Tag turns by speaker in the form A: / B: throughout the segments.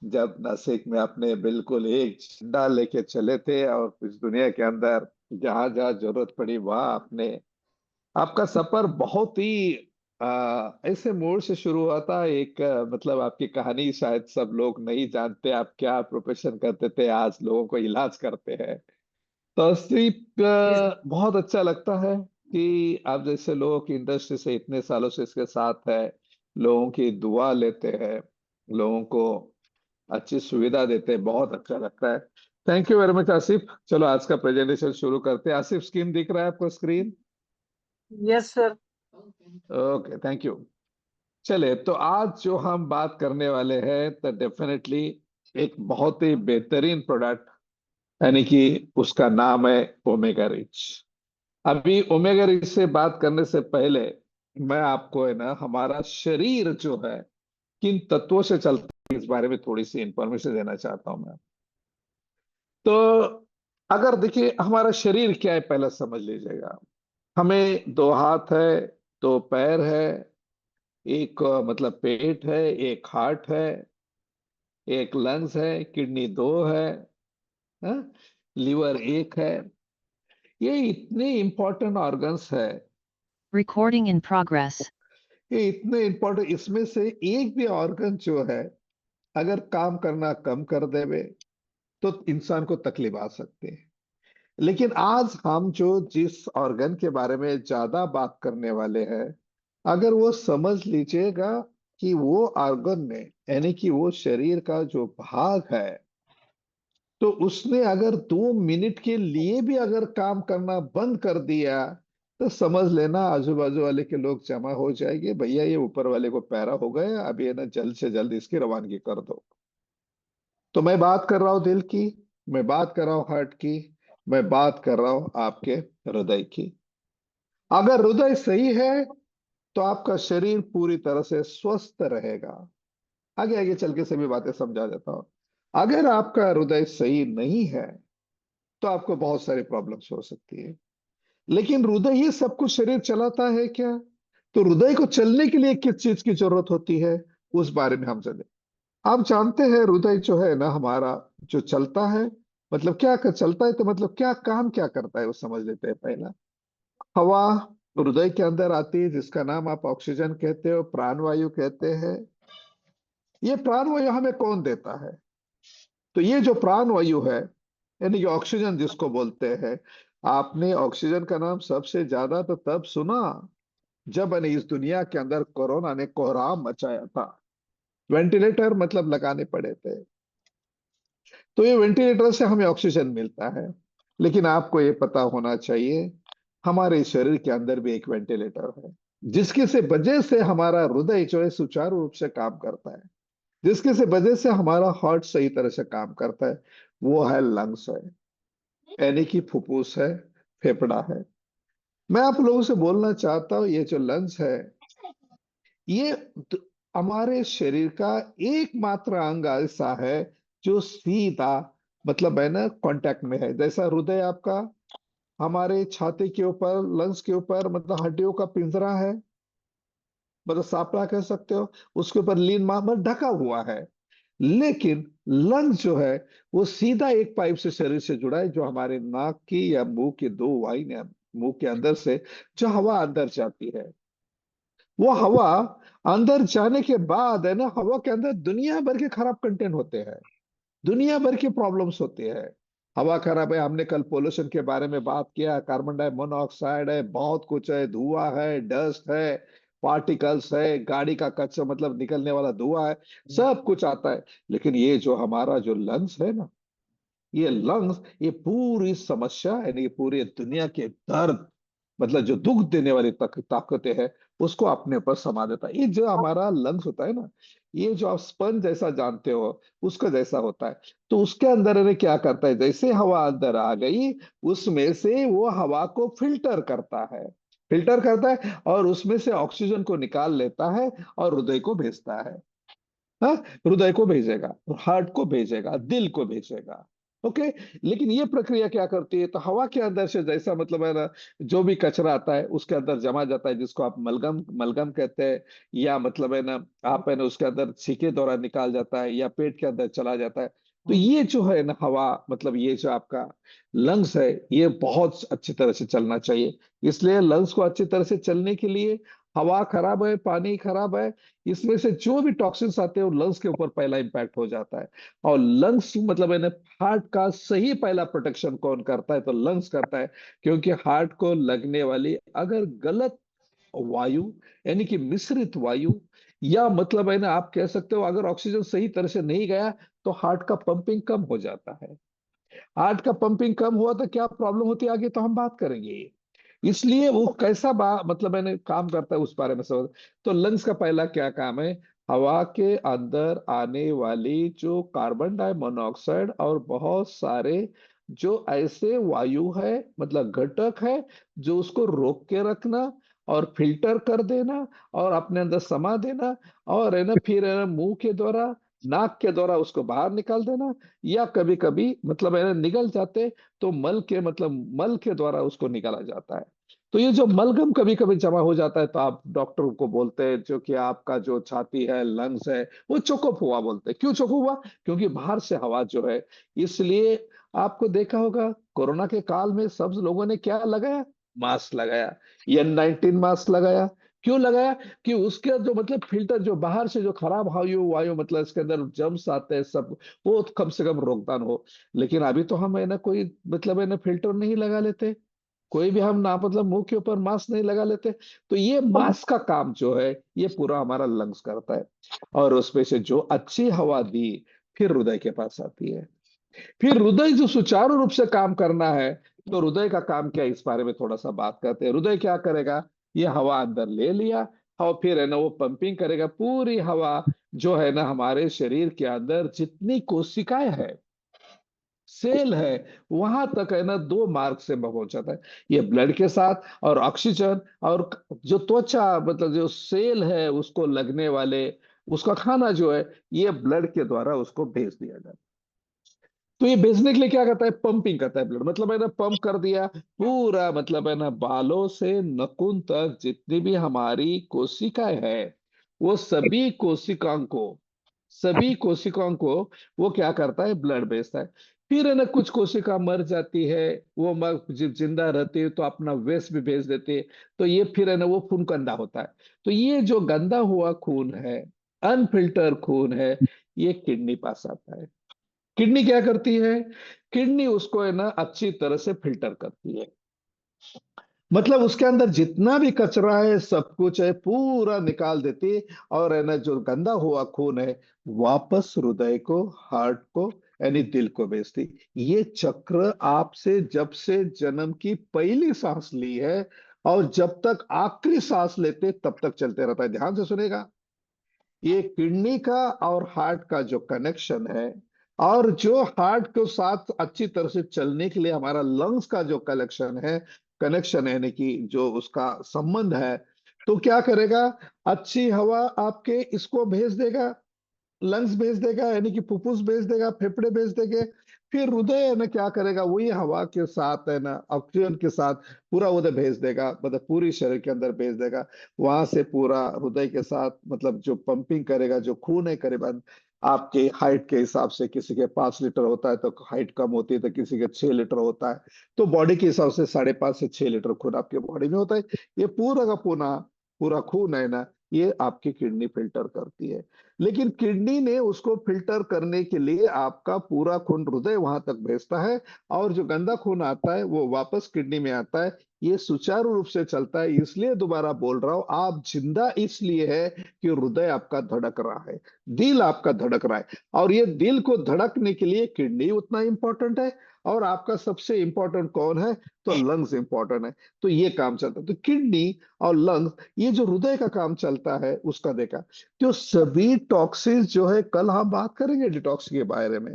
A: जब नासिक में आपने बिल्कुल एक झंडा लेके चले थे और इस दुनिया के अंदर जहां जहां जरूरत पड़ी वहां आपने आपका सफर बहुत ही ऐसे मोड़ से शुरू हुआ था। एक मतलब आपकी कहानी शायद सब लोग नहीं जानते, आप क्या प्रोफेशन करते थे, आज लोगों को इलाज करते हैं। तो सिर्फ
B: जी
A: बहुत अच्छा लगता है कि आप जैसे लोग की इंडस्ट्री से इतने सालों से इसके साथ है, लोगों की दुआ लेते हैं, लोगों को अच्छी सुविधा देते हैं, बहुत अच्छा लगता है। Thank you very much Asif. चलो आज का प्रेजेंटेशन शुरू करते हैं। आसिफ स्क्रीन दिख रहा है आपको? Screen
B: yes sir.
A: Okay, thank you. चले तो आज जो हम बात करने वाले हैं तो डेफिनेटली एक बहुत ही बेहतरीन प्रोडक्ट, यानी कि उसका नाम है ओमेगा रिच। अभी ओमेगा रिच से बात करने से पहले मैं आपको है ना हमारा शरीर जो है किन तत्वों से चलता है इस बारे में थोड़ी सी इंफॉर्मेशन देना चाहता हूं मैं। तो अगर देखिए हमारा शरीर क्या है पहले समझ लीजिएगा। हमें दो हाथ है, दो पैर है, एक मतलब पेट है, एक हार्ट है, एक लंग्स है, किडनी दो है, हाँ? लीवर एक है। ये इतने इंपॉर्टेंट ऑर्गन्स है।
C: Recording in progress.
A: ये इतने इंपॉर्टेंट, इसमें से एक भी ऑर्गन जो है अगर काम करना कम कर देवे तो इंसान को तकलीफ आ सकती है। लेकिन आज हम जो जिस ऑर्गन के बारे में ज्यादा बात करने वाले हैं, अगर वो समझ लीजिएगा कि वो ऑर्गन में, यानी कि वो शरीर का जो भाग है, तो उसने अगर 2 मिनट के लिए भी अगर काम करना बंद कर दिया तो समझ लेना आजू बाजू वाले के लोग जमा हो जाएंगे, भैया ये ऊपर वाले को पैरा हो गया, अब ये ना जल्द से जल्द इसकी रवानगी कर दो। तो मैं बात कर रहा हूँ दिल की, मैं बात कर रहा हूँ हार्ट की, मैं बात कर रहा हूँ आपके हृदय की। अगर हृदय सही है तो आपका शरीर पूरी तरह से स्वस्थ रहेगा। आगे आगे चल के सभी बातें समझा देता हूँ। अगर आपका हृदय सही नहीं है तो आपको बहुत सारी प्रॉब्लम्स हो सकती है। लेकिन हृदय ही सब कुछ शरीर चलाता है क्या? तो हृदय को चलने के लिए किस चीज की जरूरत होती है, उस बारे में हम जाने। आप जानते हैं हृदय जो है ना हमारा, जो चलता है, मतलब चलता है तो मतलब क्या काम क्या करता है वो समझ लेते हैं पहला। हवा हृदय के अंदर आती है जिसका नाम आप ऑक्सीजन कहते हो, प्राणवायु कहते हैं। ये प्राणवायु हमें कौन देता है? तो ये जो प्राणवायु है, यानी कि ऑक्सीजन जिसको बोलते हैं, आपने ऑक्सीजन का नाम सबसे ज्यादा तो तब सुना जब ने इस दुनिया के अंदर कोरोना ने कोहराम मचाया था। वेंटिलेटर मतलब लगाने पड़े थे। तो ये वेंटिलेटर से हमें ऑक्सीजन मिलता है। लेकिन आपको ये पता होना चाहिए हमारे शरीर के अंदर भी एक वेंटिलेटर है, जिसकी से वजह से हमारा हृदय जो है सुचारू रूप से काम करता है, जिसकी से वजह से हमारा हार्ट सही तरह से काम करता है। वो है लंग्स है, यानी कि फुफ्फुस है, फेफड़ा है। मैं आप लोगों से बोलना चाहता हूँ ये जो लंग्स है, ये द- हमारे शरीर का एकमात्र अंग ऐसा है जो सीधा मतलब है ना कांटेक्ट में है। जैसा हृदय आपका हमारे छाती के ऊपर, लंग्स के ऊपर मतलब हड्डियों का पिंजरा है, मतलब सापड़ा कह सकते हो, उसके ऊपर लीन मामर ढका हुआ है। लेकिन लंग्स जो है वो सीधा एक पाइप से शरीर से जुड़ा है, जो हमारे नाक की या मुंह की दो वाइन या मुंह के अंदर से जो हवा अंदर जाती है, वो हवा अंदर जाने के बाद है ना, हवा के अंदर दुनिया भर के खराब कंटेंट होते हैं, दुनिया भर की प्रॉब्लम्स होती है। हवा खराब है, हमने कल पोल्यूशन के बारे में बात किया, कार्बन डाई मोनोऑक्साइड है, बहुत कुछ है, धुआं है, डस्ट है, पार्टिकल्स है, गाड़ी का कचरा मतलब निकलने वाला धुआं है, सब कुछ आता है। लेकिन ये जो हमारा जो लंग्स है ना, ये लंग्स ये पूरी समस्या यानी कि पूरी दुनिया के दर्द मतलब जो दुख देने वाली ताकतें हैं उसको अपने ऊपर समा देता है। ये जो हमारा लंग्स होता है ना, ये जो आप स्पंज जैसा जानते हो उसका जैसा होता है। तो उसके अंदर इन्हें क्या करता है, जैसे हवा अंदर आ गई उसमें से वो हवा को फिल्टर करता है और उसमें से ऑक्सीजन को निकाल लेता है और हृदय को भेजता है। हाँ, हृदय को भेजेगा, हार्ट को भेजेगा, दिल को भेजेगा। ओके। लेकिन ये प्रक्रिया क्या करती है, तो हवा के अंदर से जैसा मतलब है ना, जो भी कचरा आता है उसके अंदर जमा जाता है, जिसको आप मलगम मलगम कहते हैं, या मतलब है ना, आप है ना उसके अंदर छींके द्वारा निकाल जाता है या पेट के अंदर चला जाता है। तो ये जो है ना हवा, मतलब ये जो आपका लंग्स है, ये बहुत अच्छी तरह से चलना चाहिए। इसलिए लंग्स को अच्छी तरह से चलने के लिए, हवा खराब है, पानी खराब है, इसमें से जो भी टॉक्सिन्स आते हैं वो लंग्स के ऊपर पहला इम्पैक्ट हो जाता है। और लंग्स मतलब है ना, हार्ट का सही पहला प्रोटेक्शन कौन करता है, तो लंग्स करता है। क्योंकि हार्ट को लगने वाली अगर गलत वायु, यानी कि मिश्रित वायु, या मतलब है ना आप कह सकते हो अगर ऑक्सीजन सही तरह से नहीं गया, तो हार्ट का पंपिंग कम हो जाता है। हार्ट का पंपिंग कम हुआ तो क्या प्रॉब्लम होती है आगे तो हम बात करेंगे। इसलिए वो कैसा मतलब मैंने काम करता है उस बारे में समझ। तो लंग्स का पहला क्या काम है, हवा के अंदर आने वाली जो कार्बन डाई मोनोऑक्साइड और बहुत सारे जो ऐसे वायु है, मतलब घटक है, जो उसको रोक के रखना और फिल्टर कर देना और अपने अंदर समा देना, और है ना फिर है ना मुंह के द्वारा, नाक के द्वारा उसको बाहर निकाल देना, या कभी कभी मतलब है ना निगल जाते तो मल के मतलब मल के द्वारा उसको निकाला जाता है। तो ये जो मलगम कभी कभी जमा हो जाता है, तो आप डॉक्टर को बोलते हैं जो कि आपका जो छाती है, लंग्स है, वो चोकअप हुआ बोलते हैं। क्यों चोकअप हुआ, क्योंकि बाहर से हवा जो है। इसलिए आपको देखा होगा कोरोना के काल में सब लोगों ने क्या लगाया, मास्क लगाया, N-19 मास्क लगाया। क्यों लगाया, कि उसके जो मतलब फिल्टर, जो बाहर से जो खराब वायु वायु मतलब इसके अंदर जम्स आते हैं सब, वो कम से कम रोकथाम हो। लेकिन अभी तो हम है ना कोई मतलब है ना फिल्टर नहीं लगा लेते, कोई भी हम ना मतलब मुंह के ऊपर मास्क नहीं लगा लेते। तो ये मास्क का काम जो है, ये पूरा हमारा लंग्स करता है। और उसमें से जो अच्छी हवा दी, फिर हृदय के पास आती है। फिर हृदय जो सुचारू रूप से काम करना है, तो हृदय का काम क्या है, इस बारे में थोड़ा सा बात करते हैं। हृदय क्या करेगा, ये हवा अंदर ले लिया और फिर है ना वो पंपिंग करेगा पूरी हवा, जो है ना हमारे शरीर के अंदर जितनी कोशिकाएं है, सेल है, वहां तक है ना दो मार्ग से पहुंचाता है। ये ब्लड के साथ और ऑक्सीजन, और जो त्वचा मतलब जो सेल है उसको लगने वाले, उसका खाना जो है, ये ब्लड के द्वारा उसको भेज दिया जाता है। तो ये भेजने के लिए क्या करता है, पंपिंग करता है ब्लड, मतलब है ना पंप कर दिया पूरा, मतलब है ना बालों से नखून तक जितनी भी हमारी कोशिकाएं है, वो सभी कोशिकाओं को वो क्या करता है, ब्लड भेजता है। फिर है ना कुछ कोशिका मर जाती है, वो जब जिंदा रहती है तो अपना वेस्ट भी भेज देती है। तो ये फिर है ना वो खून गंदा होता है। तो ये जो गंदा हुआ खून है, अनफिल्टर खून है, ये किडनी पास आता है। किडनी क्या करती है, किडनी उसको है ना अच्छी तरह से फिल्टर करती है। मतलब उसके अंदर जितना भी कचरा है, सब कुछ है, पूरा निकाल देती है। और है ना जो गंदा हुआ खून है, वापस हृदय को, हार्ट को, यानी दिल को भेजती। ये चक्र आपसे जब से जन्म की पहली सांस ली है और जब तक आखिरी सांस लेते तब तक चलते रहता है। ध्यान से सुनेगा, ये किडनी का और हार्ट का जो कनेक्शन है, और जो हार्ट के साथ अच्छी तरह से चलने के लिए हमारा लंग्स का जो कनेक्शन है, यानी कि जो उसका संबंध है, तो क्या करेगा, अच्छी हवा आपके इसको भेज देगा, लंग्स भेज देगा, यानी कि फुफ्फुस भेज देगा, फेफड़े भेज देंगे। फिर हृदय है ना क्या करेगा, वही हवा के साथ है ना ऑक्सीजन के साथ पूरा उधर भेज देगा, मतलब पूरी शरीर के अंदर भेज देगा। वहां से पूरा हृदय के साथ मतलब जो पंपिंग करेगा, जो खून है करीबन आपके हाइट के हिसाब से, किसी के 5 लीटर होता है तो हाइट कम होती है, तो किसी के 6 लीटर होता है। तो बॉडी के हिसाब से 5.5 से 6 लीटर खून आपके बॉडी में होता है। ये पूरा का पूरा पूरा खून है ना, ये आपकी किडनी फिल्टर करती है। लेकिन किडनी ने उसको फिल्टर करने के लिए आपका पूरा खून हृदय वहां तक भेजता है, और जो गंदा खून आता है वो वापस किडनी में आता है। ये सुचारू रूप से चलता है। इसलिए दोबारा बोल रहा हूं, आप जिंदा इसलिए है कि हृदय आपका धड़क रहा है, दिल आपका धड़क रहा है। और ये दिल को धड़कने के लिए किडनी उतना इंपॉर्टेंट है, और आपका सबसे इंपॉर्टेंट कौन है, तो लंग्स इंपॉर्टेंट है। तो ये काम चलता है, तो किडनी और लंग्स, ये जो हृदय का काम चलता है उसका देखा। तो सभी टॉक्सिन्स जो है, कल हम बात करेंगे डिटॉक्स के बारे में,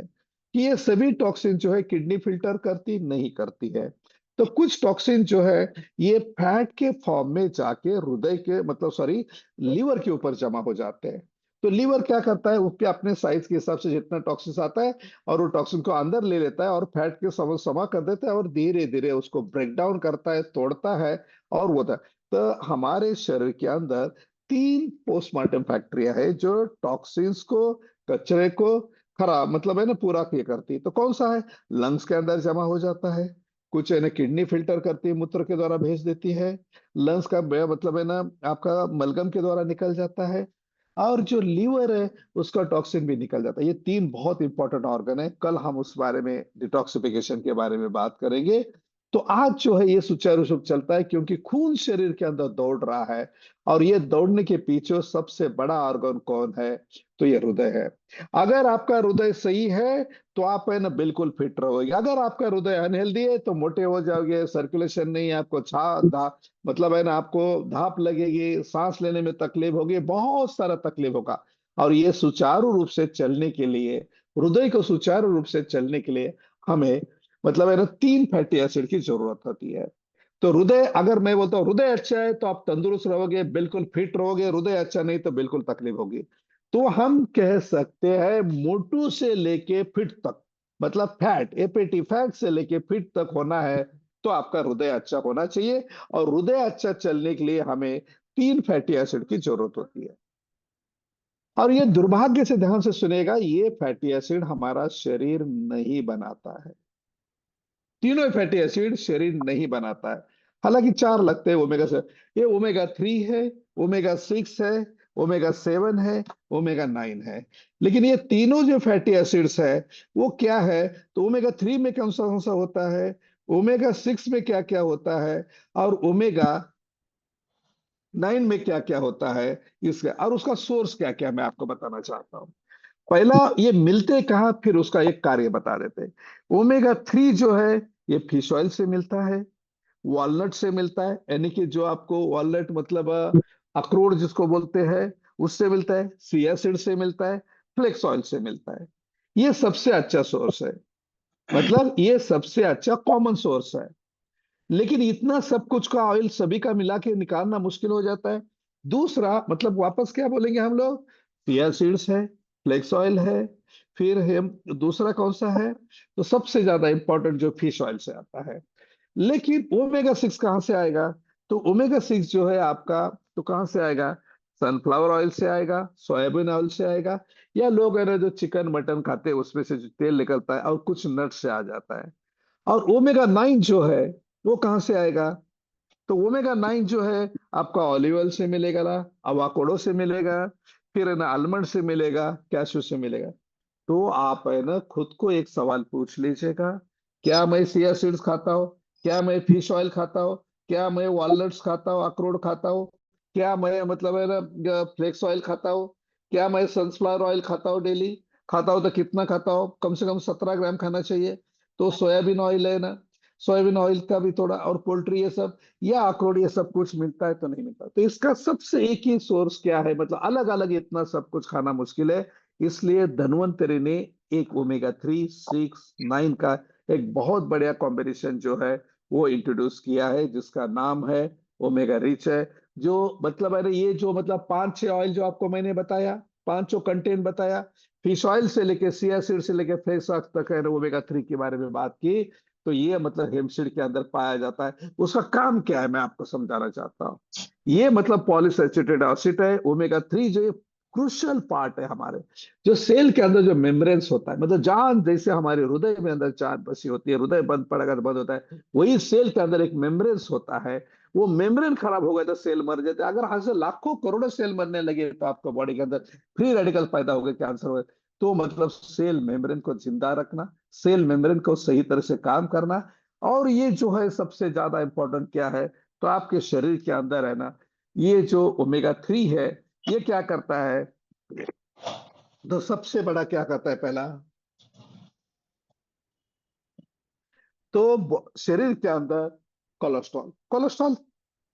A: कि ये सभी टॉक्सिन जो है किडनी फिल्टर करती नहीं करती है। तो कुछ टॉक्सिन जो है, ये फैट के फॉर्म में जाके हृदय के मतलब सॉरी लीवर के ऊपर जमा हो जाते हैं। तो लीवर क्या करता है, उसके अपने साइज के हिसाब से जितना टॉक्सिन आता है और वो टॉक्सिन को अंदर ले लेता है और फैट के समा कर देता है और धीरे धीरे उसको ब्रेक डाउन करता है, तोड़ता है और वो होता है। तो हमारे शरीर के अंदर 3 पोस्टमार्टम फैक्ट्रिया है जो टॉक्सिन्स को, कचरे को खराब मतलब है ना पूरा ये करती है। तो कौन सा है? लंग्स के अंदर जमा हो जाता है, कुछ है ना किडनी फिल्टर करती है, मूत्र के द्वारा भेज देती है, लंग्स का मतलब है ना आपका मलगम के द्वारा निकल जाता है, और जो लीवर है उसका टॉक्सिन भी निकल जाता है। ये 3 बहुत इंपॉर्टेंट ऑर्गन है। कल हम उस बारे में, डिटॉक्सिफिकेशन के बारे में बात करेंगे। तो आज जो है ये सुचारू रूप चलता है क्योंकि खून शरीर के अंदर दौड़ रहा है, और ये दौड़ने के पीछे सबसे बड़ा ऑर्गन कौन है? तो ये हृदय है। अगर आपका हृदय सही है तो आप है ना बिल्कुल फिट रहोगे। अगर आपका हृदय अनहेल्दी है तो मोटे हो जाओगे, सर्कुलेशन नहीं, आपको मतलब है ना आपको धाप लगेगी, सांस लेने में तकलीफ होगी, बहुत सारा तकलीफ होगा। और ये सुचारू रूप से चलने के लिए, हृदय को सुचारू रूप से चलने के लिए हमें मतलब है ना 3 फैटी एसिड की जरूरत होती है। तो हृदय, अगर मैं बोलता हूँ हृदय अच्छा है तो आप तंदुरुस्त रहोगे, बिल्कुल फिट रहोगे, हृदय अच्छा नहीं तो बिल्कुल तकलीफ होगी। तो हम कह सकते हैं मोटू से लेके फिट तक, मतलब फैट, एपीटी फैट से लेके फिट तक होना है तो आपका हृदय अच्छा होना चाहिए। और हृदय अच्छा चलने के लिए हमें 3 फैटी एसिड की जरूरत होती है। और ये दुर्भाग्य से ध्यान से सुनेगा, ये फैटी एसिड हमारा शरीर नहीं बनाता है। तीनों फैटी एसिड शरीर नहीं बनाता है। हालांकि 4 लगते हैं ओमेगा से, ये ओमेगा 3 है, ओमेगा 6 है, ओमेगा 7 है, ओमेगा 9 है। लेकिन ये तीनों जो फैटी एसिड्स है वो क्या है? तो ओमेगा 3 में कौन सा होता है, ओमेगा 6 में क्या क्या होता है, और ओमेगा 9 में क्या क्या होता है, इसका और उसका सोर्स क्या क्या मैं आपको बताना चाहता हूँ। पहला, ये मिलते कहाँ, फिर उसका एक कार्य बता देते हैं। ओमेगा 3 जो है ये फिश ऑयल से मिलता है, वॉलनट से मिलता है, यानी कि जो आपको वॉलनट मतलब अखरोट जिसको बोलते हैं उससे मिलता है, चिया सीड से मिलता है, फ्लेक्स ऑयल से मिलता है। ये सबसे अच्छा सोर्स है, मतलब ये सबसे अच्छा कॉमन सोर्स है। लेकिन इतना सब कुछ का ऑयल सभी का मिला के निकालना मुश्किल हो जाता है। दूसरा मतलब वापस क्या बोलेंगे हम लोग, चिया सीड्स है, फ्लेक्स ऑयल है, फिर हम दूसरा कौन सा है, तो सबसे ज्यादा इंपॉर्टेंट जो फिश ऑयल से आता है। लेकिन ओमेगा 6 कहां से आएगा? तो ओमेगा 6 जो है आपका, तो कहां से आएगा? सनफ्लावर ऑयल से आएगा, सोयाबीन ऑयल से आएगा, या लोग है ना जो चिकन मटन खाते हैं उसमें से जो तेल निकलता है, और कुछ नट से आ जाता है। और ओमेगा 9 जो है वो कहां से आएगा? तो ओमेगा 9 जो है आपका ऑलिव ऑयल से मिलेगा ना, अवाकोडो से मिलेगा, फिर है ना आलमंड से मिलेगा, कैशू से मिलेगा। तो आप है ना खुद को एक सवाल पूछ लीजिएगा, क्या मैं चिया सीड्स खाता हूँ, क्या मैं फिश ऑयल खाता हूँ, क्या मैं वॉलनट्स खाता हूँ, अखरोट खाता हूँ, क्या मैं मतलब है ना फ्लेक्स ऑयल खाता हूँ, क्या मैं सनफ्लावर ऑयल खाता हूँ, डेली खाता हूँ तो कितना खाता हूँ? कम से कम 17 ग्राम खाना चाहिए। तो सोयाबीन ऑयल है ना, सोयाबीन ऑयल का भी थोड़ा, और पोल्ट्री ये सब, या अखरोट, ये सब कुछ मिलता है तो नहीं मिलता? तो इसका सबसे एक ही सोर्स क्या है, मतलब अलग अलग इतना सब कुछ खाना मुश्किल है। इसलिए धन्वंतरि ने एक ओमेगा 3, 6, 9 का एक बहुत बढ़िया कॉम्बिनेशन जो है वो इंट्रोड्यूस किया है, जिसका नाम है ओमेगा रिच है। जो मतलब है ना, ये जो मतलब 5-6 ऑयल जो आपको मैंने बताया, पांचों कंटेंट बताया, फिश ऑयल से लेके चिया सीड से लेके फ्लेक्स तक है ना, ओमेगा 3 के बारे में बात की। तो ये मतलब हेमसीड के अंदर पाया जाता है। उसका काम क्या है मैं आपको समझाना चाहता हूँ। ये मतलब पॉलीसैचुरेटेड एसिड है, ओमेगा 3 जो क्रूशियल पार्ट है हमारे, जो सेल के अंदर जो मेम्ब्रेन्स होता है, मतलब जान जैसे हमारे हृदय में अंदर जान बसी होती है, हृदय बंद पड़ेगा तो बंद होता है, वही सेल के अंदर एक मेम्ब्रेन्स होता है। वो मेम्ब्रेन खराब हो गया तो सेल मर जाते हैं। अगर आज से लाखों करोड़ों सेल मरने लगे तो आपको बॉडी के अंदर फ्री रेडिकल पैदा हो गए, कैंसर हो गए। तो मतलब सेल मेम्ब्रेन को जिंदा रखना, सेल मेम्ब्रेन को सही तरह से काम करना, और ये जो है सबसे ज्यादा इंपॉर्टेंट क्या है, तो आपके शरीर के अंदर है ना, ये जो ओमेगा 3 है ये क्या करता है? तो सबसे बड़ा क्या करता है पहला, तो शरीर के अंदर कोलेस्ट्रॉल, कोलेस्ट्रॉल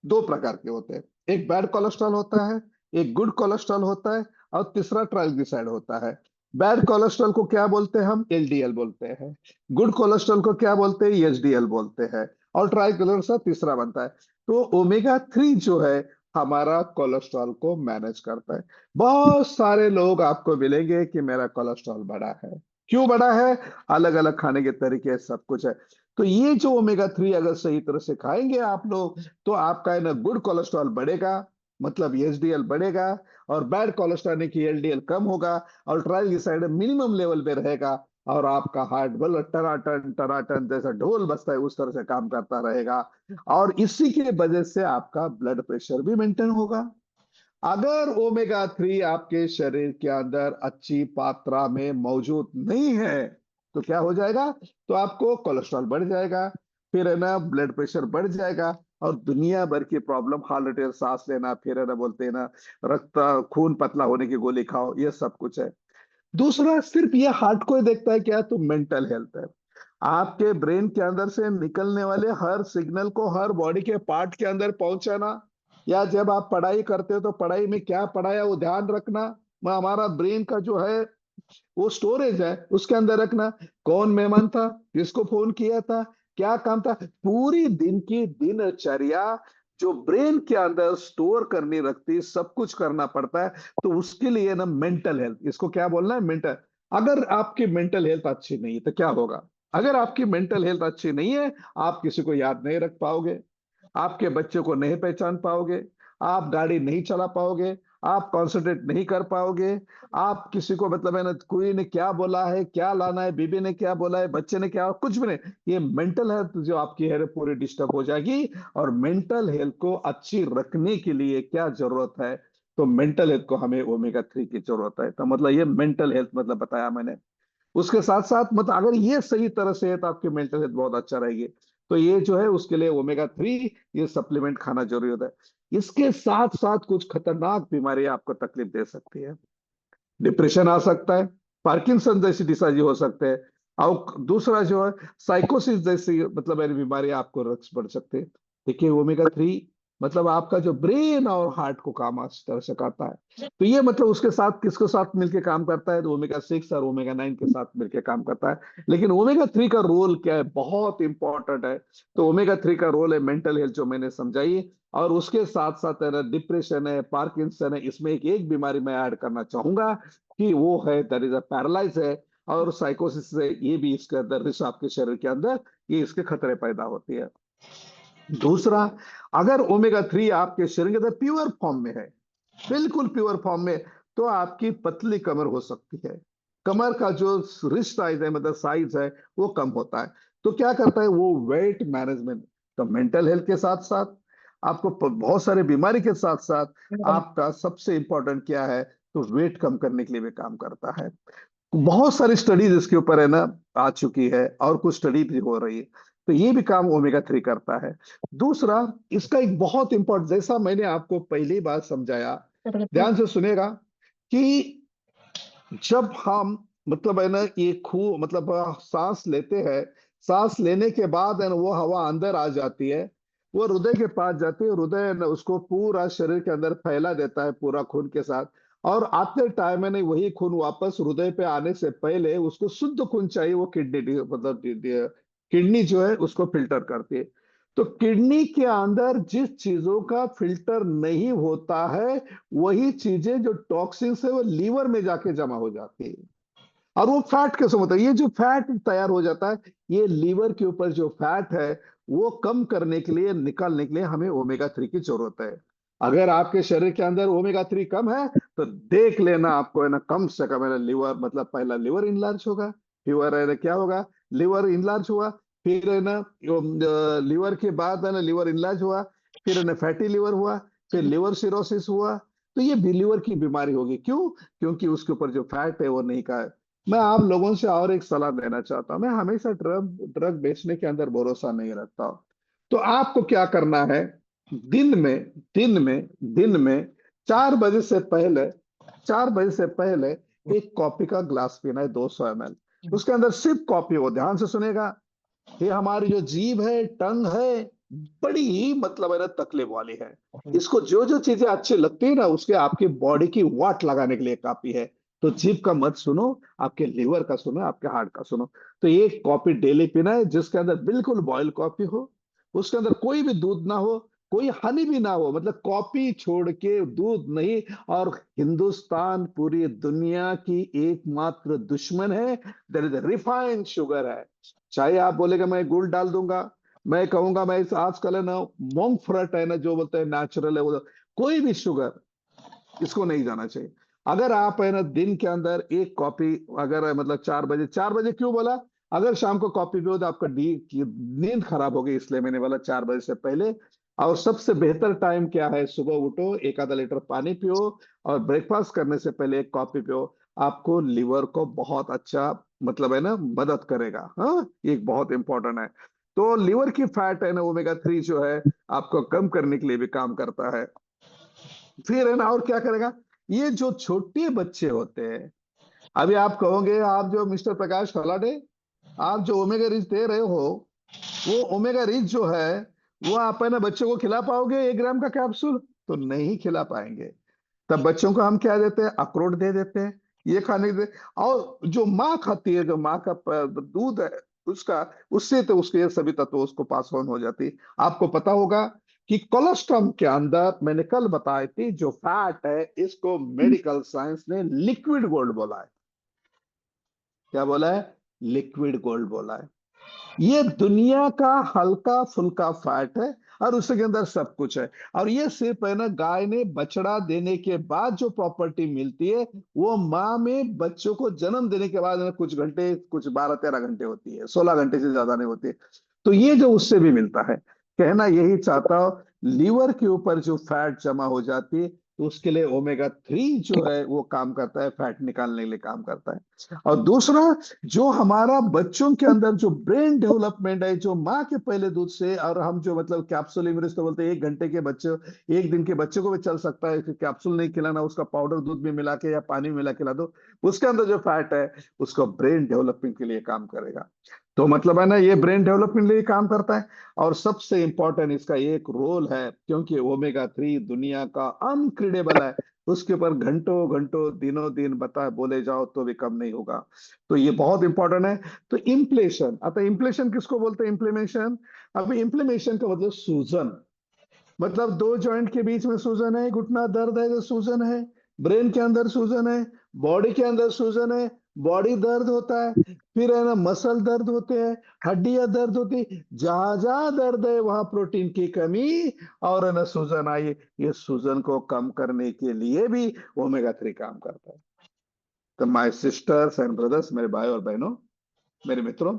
A: 2 प्रकार के होते हैं। एक बैड कोलेस्ट्रॉल होता है, एक गुड कोलेस्ट्रॉल होता है, और तीसरा ट्राइग्लिसराइड होता है। बैड कोलेस्ट्रॉल को क्या बोलते हैं हम? एलडीएल बोलते हैं। गुड कोलेस्ट्रॉल को क्या बोलते हैं? एचडीएल बोलते हैं। और ट्राइग्लिसराइड तीसरा बनता है। तो ओमेगा 3 जो है हमारा कोलेस्ट्रॉल को मैनेज करता है। बहुत सारे लोग आपको मिलेंगे कि मेरा कोलेस्ट्रॉल बढ़ा है। क्यों बढ़ा है? अलग अलग खाने के तरीके, सब कुछ है। तो ये जो ओमेगा 3 अगर सही तरह से खाएंगे आप लोग, तो आपका है ना गुड कोलेस्ट्रॉल बढ़ेगा, मतलब एचडीएल बढ़ेगा, और बैड कोलेस्ट्रॉल यानी कि एलडीएल कम होगा, और ट्राइग्लिसराइड मिनिमम लेवल पे रहेगा, और आपका हार्ट बल टनाटन टनाटन जैसा ढोल बजता है उस तरह से काम करता रहेगा। और इसी की वजह से आपका ब्लड प्रेशर भी मेंटेन होगा। अगर ओमेगा 3 आपके शरीर के अंदर अच्छी मात्रा में मौजूद नहीं है, तो क्या हो जाएगा? तो आपको कोलेस्ट्रॉल बढ़ जाएगा, फिर है ना ब्लड प्रेशर बढ़ जाएगा, और दुनिया भर की प्रॉब्लम, हार्ट अटैक, सांस लेना, फिर है ना बोलते हैं ना रक्त खून पतला होने की गोली खाओ, ये सब कुछ है। दूसरा, सिर्फ ये हार्ट को ही देखता है क्या? तो मेंटल हेल्थ है। आपके ब्रेन के अंदर से निकलने वाले हर सिग्नल को हर बॉडी के पार्ट के अंदर पहुंचाना, या जब आप पढ़ाई करते हो तो पढ़ाई में क्या पढ़ाया वो ध्यान रखना, हमारा ब्रेन का जो है वो स्टोरेज है उसके अंदर रखना। कौन मेहमान था, किसको फोन किया था, क्या काम था, पूरी दिन की दिनचर्या जो ब्रेन के अंदर स्टोर करनी रखती, सब कुछ करना पड़ता है। तो उसके लिए ना मेंटल हेल्थ, इसको क्या बोलना है? मेंटल। अगर आपकी मेंटल हेल्थ अच्छी नहीं है तो क्या होगा? अगर आपकी मेंटल हेल्थ अच्छी नहीं है, आप किसी को याद नहीं रख पाओगे, आपके बच्चे को नहीं पहचान पाओगे, आप गाड़ी नहीं चला पाओगे, आप कंसंट्रेट नहीं कर पाओगे, आप किसी को मतलब है ना, कोई ने क्या बोला है, क्या लाना है, बीबी ने क्या बोला है, बच्चे ने क्या, कुछ भी नहीं, ये मेंटल हेल्थ जो आपकी है पूरी डिस्टर्ब हो जाएगी। और मेंटल हेल्थ को अच्छी रखने के लिए क्या जरूरत है? तो मेंटल हेल्थ को हमें ओमेगा 3 की जरूरत है। तो मतलब ये मेंटल हेल्थ मतलब बताया मैंने। उसके साथ साथ मतलब अगर ये सही तरह से है तो आपकी मेंटल हेल्थ बहुत अच्छा रहेगी। तो ये जो है उसके लिए ओमेगा 3 ये सप्लीमेंट खाना जरूरी होता है। इसके साथ साथ कुछ खतरनाक बीमारी आपको तकलीफ दे सकती है। डिप्रेशन आ सकता है, पार्किंसन जैसी डिसीज हो सकते हैं, और दूसरा जो है साइकोसिस जैसी मतलब ऐसी बीमारी आपको रक्स बढ़ सकते हैं। देखिए ओमेगा 3 मतलब आपका जो ब्रेन और हार्ट को काम अच्छी तरह से करता है। तो ये मतलब उसके साथ किसके साथ मिलके काम करता है? तो ओमेगा 6 और ओमेगा 9 के साथ मिलके काम करता है। लेकिन ओमेगा 3 का रोल क्या है? बहुत इंपॉर्टेंट है। तो ओमेगा 3 का रोल है मेंटल हेल्थ जो मैंने समझाई, और उसके साथ साथ है डिप्रेशन है, पार्किंसन है, इसमें एक एक बीमारी मैं ऐड करना चाहूंगा कि वो है दैट इज अ पैरालाइज है। और साइकोसिस से ये भी इसके अंदर रिस्क आपके शरीर के अंदर ये इसके खतरे पैदा होती है। दूसरा, अगर ओमेगा 3 आपके शरीर के अंदर प्योर फॉर्म में है, बिल्कुल प्योर फॉर्म में, तो आपकी पतली कमर हो सकती है। कमर का जो रिस्ट साइज है मतलब साइज है वो कम होता है। तो क्या करता है वो? Weight management. तो मेंटल हेल्थ के साथ साथ आपको बहुत सारे बीमारी के साथ साथ आपका सबसे इंपॉर्टेंट क्या है? तो वेट कम करने के लिए भी काम करता है। बहुत सारी स्टडीज इसके ऊपर है ना आ चुकी है, और कुछ स्टडी भी हो रही है। तो ये भी काम ओमेगा 3 करता है। दूसरा, इसका एक बहुत इंपॉर्टेंट, जैसा मैंने आपको पहली बार समझाया, ध्यान से सुनेगा, कि जब हम मतलब है ना ये खू मतलब सांस लेते हैं, सांस लेने के बाद है ना वो हवा अंदर आ जाती है, वो हृदय के पास जाती है, हृदय है ना उसको पूरा शरीर के अंदर फैला देता है पूरा खून के साथ। और आते टाइम है ना वही खून वापस हृदय पे आने से पहले उसको शुद्ध खून चाहिए, वो किडनी मतलब किडनी जो है उसको फिल्टर करती है। तो किडनी के अंदर जिस चीजों का फिल्टर नहीं होता है, वही चीजें जो टॉक्सिन्स है वो लीवर में जाके जमा हो जाती है। और वो फैट कैसे होता है? ये जो फैट तैयार हो जाता है, ये लीवर के ऊपर जो फैट है वो कम करने के लिए, निकालने के लिए हमें ओमेगा 3 की जरूरत है। अगर आपके शरीर के अंदर ओमेगा 3 कम है, तो देख लेना आपको है ना कम से कम है ना लिवर मतलब पहला लिवर इनलार्ज होगा, फिर है ना क्या होगा? लिवर इनलार्ज हुआ, फिर है ना लिवर के बाद है ना लिवर इनलार्ज हुआ, फिर है ना फैटी लिवर हुआ, फिर लिवर सिरोसिस हुआ। तो ये भी लिवर की बीमारी होगी। क्यों? क्योंकि उसके ऊपर जो फैट है वो नहीं का। मैं आप लोगों से और एक सलाह देना चाहता हूं, मैं हमेशा ड्रग ड्रग बेचने के अंदर भरोसा नहीं रखता हूं। तो आपको क्या करना है? दिन में दिन में 4 बजे से पहले, 4 बजे से पहले एक कॉफी का ग्लास पीना है, 200 ml। उसके अंदर सिर्फ कॉफी हो, ध्यान से सुनेगा। ये हमारी जो जीभ है, टंग है, बड़ी ही मतलब है ना तकलीफ वाली है। इसको जो जो चीजें अच्छी लगती है ना उसके आपकी बॉडी की वाट लगाने के लिए काफी है। तो जीभ का मत सुनो, आपके लीवर का सुनो, आपके हार्ट का सुनो। तो एक कॉफी डेली पीना है जिसके अंदर बिल्कुल बॉयल कॉफी हो, उसके अंदर कोई भी दूध ना हो, कोई हानि भी ना हो, मतलब कॉफी छोड़ के दूध नहीं। और हिंदुस्तान पूरी दुनिया की एकमात्र दुश्मन है, देयर इज रिफाइंड शुगर है। चाहे आप बोलेगा मैं गुड़ डाल दूंगा, मैं कहूंगा मैं इस आजकल है ना मोंगफ्रट है ना जो बोलते हैं नेचुरल है वो, कोई भी शुगर इसको नहीं जाना चाहिए। अगर आप है ना दिन के अंदर एक कॉपी, अगर मतलब 4 बजे, 4 बजे क्यों बोला, अगर शाम को कॉपी पियो तो आपका नींद खराब होगी, इसलिए मैंने बोला 4 बजे से पहले। और सबसे बेहतर टाइम क्या है, सुबह उठो, एक आधा लीटर पानी पियो, और ब्रेकफास्ट करने से पहले एक कॉफी पियो। आपको लिवर को बहुत अच्छा मतलब है ना मदद करेगा। हाँ, ये बहुत इंपॉर्टेंट है। तो लिवर की फैट है ना ओमेगा 3 जो है आपको कम करने के लिए भी काम करता है। फिर है ना और क्या करेगा, ये जो छोटे बच्चे होते हैं, अभी आप कहोगे आप जो मिस्टर प्रकाश फलाडे, आप जो ओमेगा रिच दे रहे हो, वो ओमेगा रिच जो है वो आप है ना बच्चों को खिला पाओगे 1 ग्राम का कैप्सूल? तो नहीं खिला पाएंगे। तब बच्चों को हम क्या देते हैं, अखरोट दे देते हैं, ये खाने दे। और जो माँ खाती है, जो माँ का दूध है उसका, उससे तो उसके ये सभी तत्व उसको पास ऑन हो जाती है। आपको पता होगा कि कोलेस्ट्रॉल के अंदर, मैंने कल बताई थी, जो फैट है इसको मेडिकल साइंस ने लिक्विड गोल्ड बोला है। क्या बोला है? लिक्विड गोल्ड बोला है। ये दुनिया का हल्का फुल्का फैट है, और उसके अंदर सब कुछ है। और ये सिर्फ है ना गाय ने बछड़ा देने के बाद जो प्रॉपर्टी मिलती है, वो माँ में बच्चों को जन्म देने के बाद ना कुछ घंटे, कुछ 12-13 घंटे होती है, 16 घंटे से ज्यादा नहीं होती है। तो ये जो उससे भी मिलता है, कहना यही चाहता हूं, लीवर के ऊपर जो फैट जमा हो जाती है, तो उसके लिए ओमेगा 3 जो है वो काम करता है, फैट निकालने के लिए काम करता है। और दूसरा, जो हमारा बच्चों के अंदर जो ब्रेन डेवलपमेंट है, जो माँ के पहले दूध से, और हम जो मतलब कैप्सूल इमरेज तो बोलते हैं, 1 घंटे के बच्चे, 1 दिन के बच्चे को भी चल सकता है कि कैप्सूल नहीं खिलाना, उसका पाउडर दूध में मिला के या पानी में मिला के खिला दो, उसके अंदर जो फैट है उसको ब्रेन डेवलपमेंट के लिए काम करेगा। तो मतलब है ना ये ब्रेन डेवलपमेंट के लिए काम करता है। और सबसे इंपॉर्टेंट इसका एक रोल है, क्योंकि ओमेगा 3 दुनिया का अनक्रीडेबल है, उसके ऊपर घंटों घंटों दिनों दिन बता बोले जाओ तो भी कम नहीं होगा। तो ये बहुत इंपॉर्टेंट है। तो इम्प्लेशन, अतः इम्प्लेशन किसको बोलते हैं, इम्प्लीमेशन? अभी इम्प्लीमेशन का मतलब सूजन, मतलब दो जॉइंट के बीच में सूजन है, घुटना दर्द है तो सूजन है, ब्रेन के अंदर सूजन है, बॉडी के अंदर सूजन है, बॉडी दर्द होता है, फिर है ना मसल दर्द होते हैं, हड्डियां दर्द होती, जहां जहां दर्द है वहां प्रोटीन की कमी, और है ना सूजन आई। ये सूजन को कम करने के लिए भी ओमेगा 3 काम करता है। तो माय सिस्टर्स एंड ब्रदर्स, मेरे भाई और बहनों, मेरे मित्रों,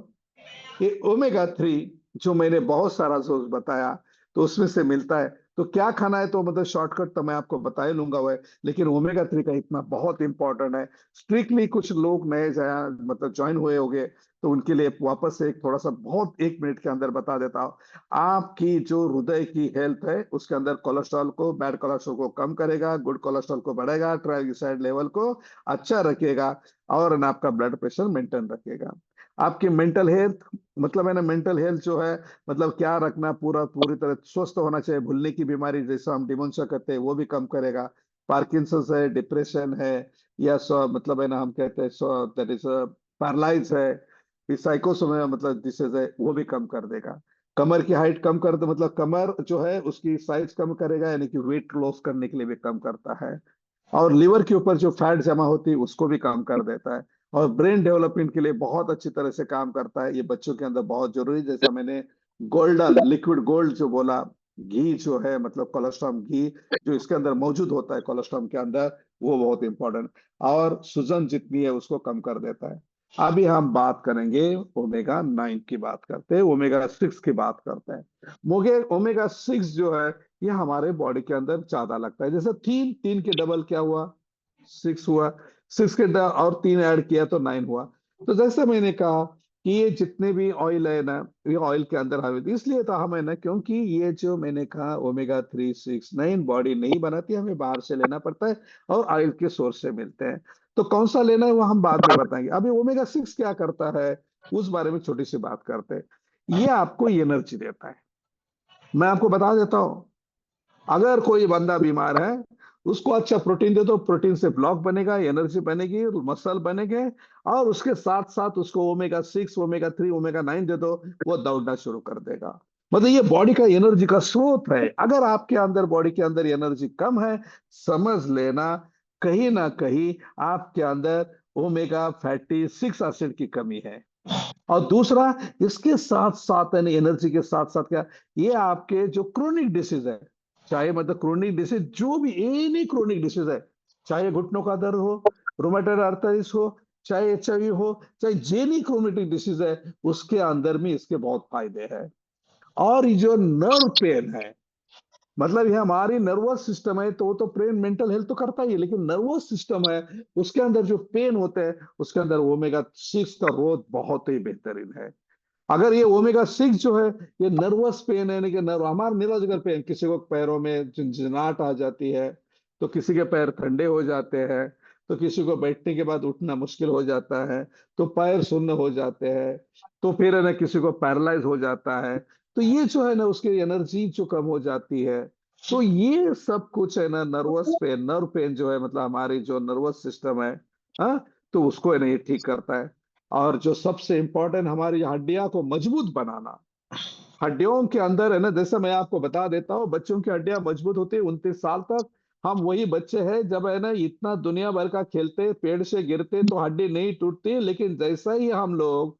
A: ये ओमेगा 3 जो मैंने बहुत सारा सोर्स बताया, तो उसमें से मिलता है। तो क्या खाना है, तो मतलब शॉर्टकट तो मैं आपको बता ही लूंगा वह, लेकिन ओमेगा 3 का इतना बहुत इंपॉर्टेंट है। स्ट्रिक्टली कुछ लोग नए जाया मतलब ज्वाइन हुए होंगे, तो उनके लिए वापस से एक थोड़ा सा बहुत 1 मिनट के अंदर बता देता हूँ। आपकी जो हृदय की हेल्थ है उसके अंदर कोलेस्ट्रॉल को, बैड कोलेस्ट्रॉल को कम करेगा, गुड कोलेस्ट्रॉल को बढ़ेगा, ट्राइग्लिसराइड लेवल को अच्छा रखेगा, और ना आपका ब्लड प्रेशर मेंटेन रखेगा। आपकी मेंटल हेल्थ, मतलब है ना मेंटल हेल्थ जो है, मतलब क्या रखना, पूरा पूरी तरह स्वस्थ होना चाहिए। भूलने की बीमारी जैसा हम डिमेंशिया कहते हैं वो भी कम करेगा। पार्किंसंस है, डिप्रेशन है, या मतलब है ना हम कहते हैं दैट इज पैरालाइज है, साइकोसोमिया मतलब डिसीज है, वो भी कम कर देगा। कमर की हाइट कम कर दे, मतलब कमर जो है उसकी साइज कम करेगा, यानी कि वेट लॉस करने के लिए भी कम करता है। और लिवर के ऊपर जो फैट जमा होती है उसको भी कम कर देता है। और ब्रेन डेवलपमेंट के लिए बहुत अच्छी तरह से काम करता है। ये बच्चों के अंदर बहुत जरूरी, जैसा मैंने गोल्डन लिक्विड गोल्ड जो बोला, घी जो है मतलब कोलेस्ट्रॉल घी जो इसके अंदर मौजूद होता है कोलेस्ट्रॉल के अंदर, वो बहुत इंपॉर्टेंट, और सूजन जितनी है उसको कम कर देता है। अभी हम बात करेंगे ओमेगा 9 की, बात करते हैं ओमेगा 6 की बात करते हैं। मुझे ओमेगा 6 जो है ये हमारे बॉडी के अंदर ज्यादा लगता है। जैसे तीन तीन के डबल क्या हुआ, 6 हुआ, और 3 ऐड किया तो 9 हुआ। तो जैसे मैंने कहा कि ये जितने भी ऑयल है ना, ये ऑयल के अंदर हमें इसलिए तो हमें ना, क्योंकि ये जो मैंने कहा ओमेगा 3, 6, 9 बॉडी नहीं बनाती, हमें बाहर से लेना पड़ता है, और ऑयल के सोर्स से मिलते हैं। तो कौन सा लेना है वो हम बाद में बताएंगे। अभी ओमेगा 6 क्या करता है उस बारे में छोटी सी बात करते हैं। ये आपको एनर्जी देता है। मैं आपको बता देता हूँ, अगर कोई बंदा बीमार है, उसको अच्छा प्रोटीन दे दो, प्रोटीन से ब्लॉक बनेगा, एनर्जी बनेगी, मसल बनेंगे, और उसके साथ साथ उसको ओमेगा 6, ओमेगा 3, ओमेगा 9 दे दो, वो दौड़ना शुरू कर देगा। मतलब ये बॉडी का एनर्जी का स्रोत है। अगर आपके अंदर, बॉडी के अंदर एनर्जी कम है, समझ लेना कहीं ना कहीं आपके अंदर ओमेगा फैटी सिक्स एसिड की कमी है। और दूसरा, इसके साथ साथ यानी एनर्जी के साथ साथ क्या, ये आपके जो क्रोनिक डिसीज है, चाहे मतलब क्रोनिक डिसीज जो भी, एनी क्रोनिक डिसीज है, चाहे घुटनों का दर्द हो, रोमेटॉइड आर्थराइटिस हो, चाहे एचआईवी हो, चाहे जेनी क्रोनिक डिसीज है, उसके अंदर में इसके बहुत फायदे हैं। और ये जो नर्व पेन है, मतलब ये हमारी नर्वस सिस्टम है, तो वो तो ब्रेन मेंटल हेल्थ तो करता ही है, लेकिन नर्वस सिस्टम है, उसके अंदर जो पेन होते हैं, उसके अंदर ओमेगा सिक्स का रोल बहुत ही बेहतरीन है। अगर ये ओमेगा सिक्स जो है, ये नर्वस पेन है, यानी कि नर्व, हमारा न्यूरोलॉजिकल पेन, किसी को पैरों में झंझनाहट आ जाती है, तो किसी के पैर ठंडे हो जाते हैं, तो किसी को बैठने के बाद उठना मुश्किल हो जाता है, तो पैर सुन्न हो जाते हैं, तो फिर है ना किसी को पैरालाइज हो जाता है, तो ये जो है ना उसकी एनर्जी जो कम हो जाती है। तो ये सब कुछ है ना, नर्वस पेन, नर्व पेन जो है, मतलब हमारी जो नर्वस सिस्टम है, हाँ, तो उसको है ना ये ठीक करता है। और जो सबसे इंपॉर्टेंट, हमारी हड्डियां को मजबूत बनाना। हड्डियों के अंदर है ना, जैसे मैं आपको बता देता हूँ, बच्चों की हड्डियां मजबूत होती है 29 साल तक। हम वही बच्चे हैं, जब है ना इतना दुनिया भर का खेलते, पेड़ से गिरते तो हड्डी नहीं टूटती, लेकिन जैसा ही हम लोग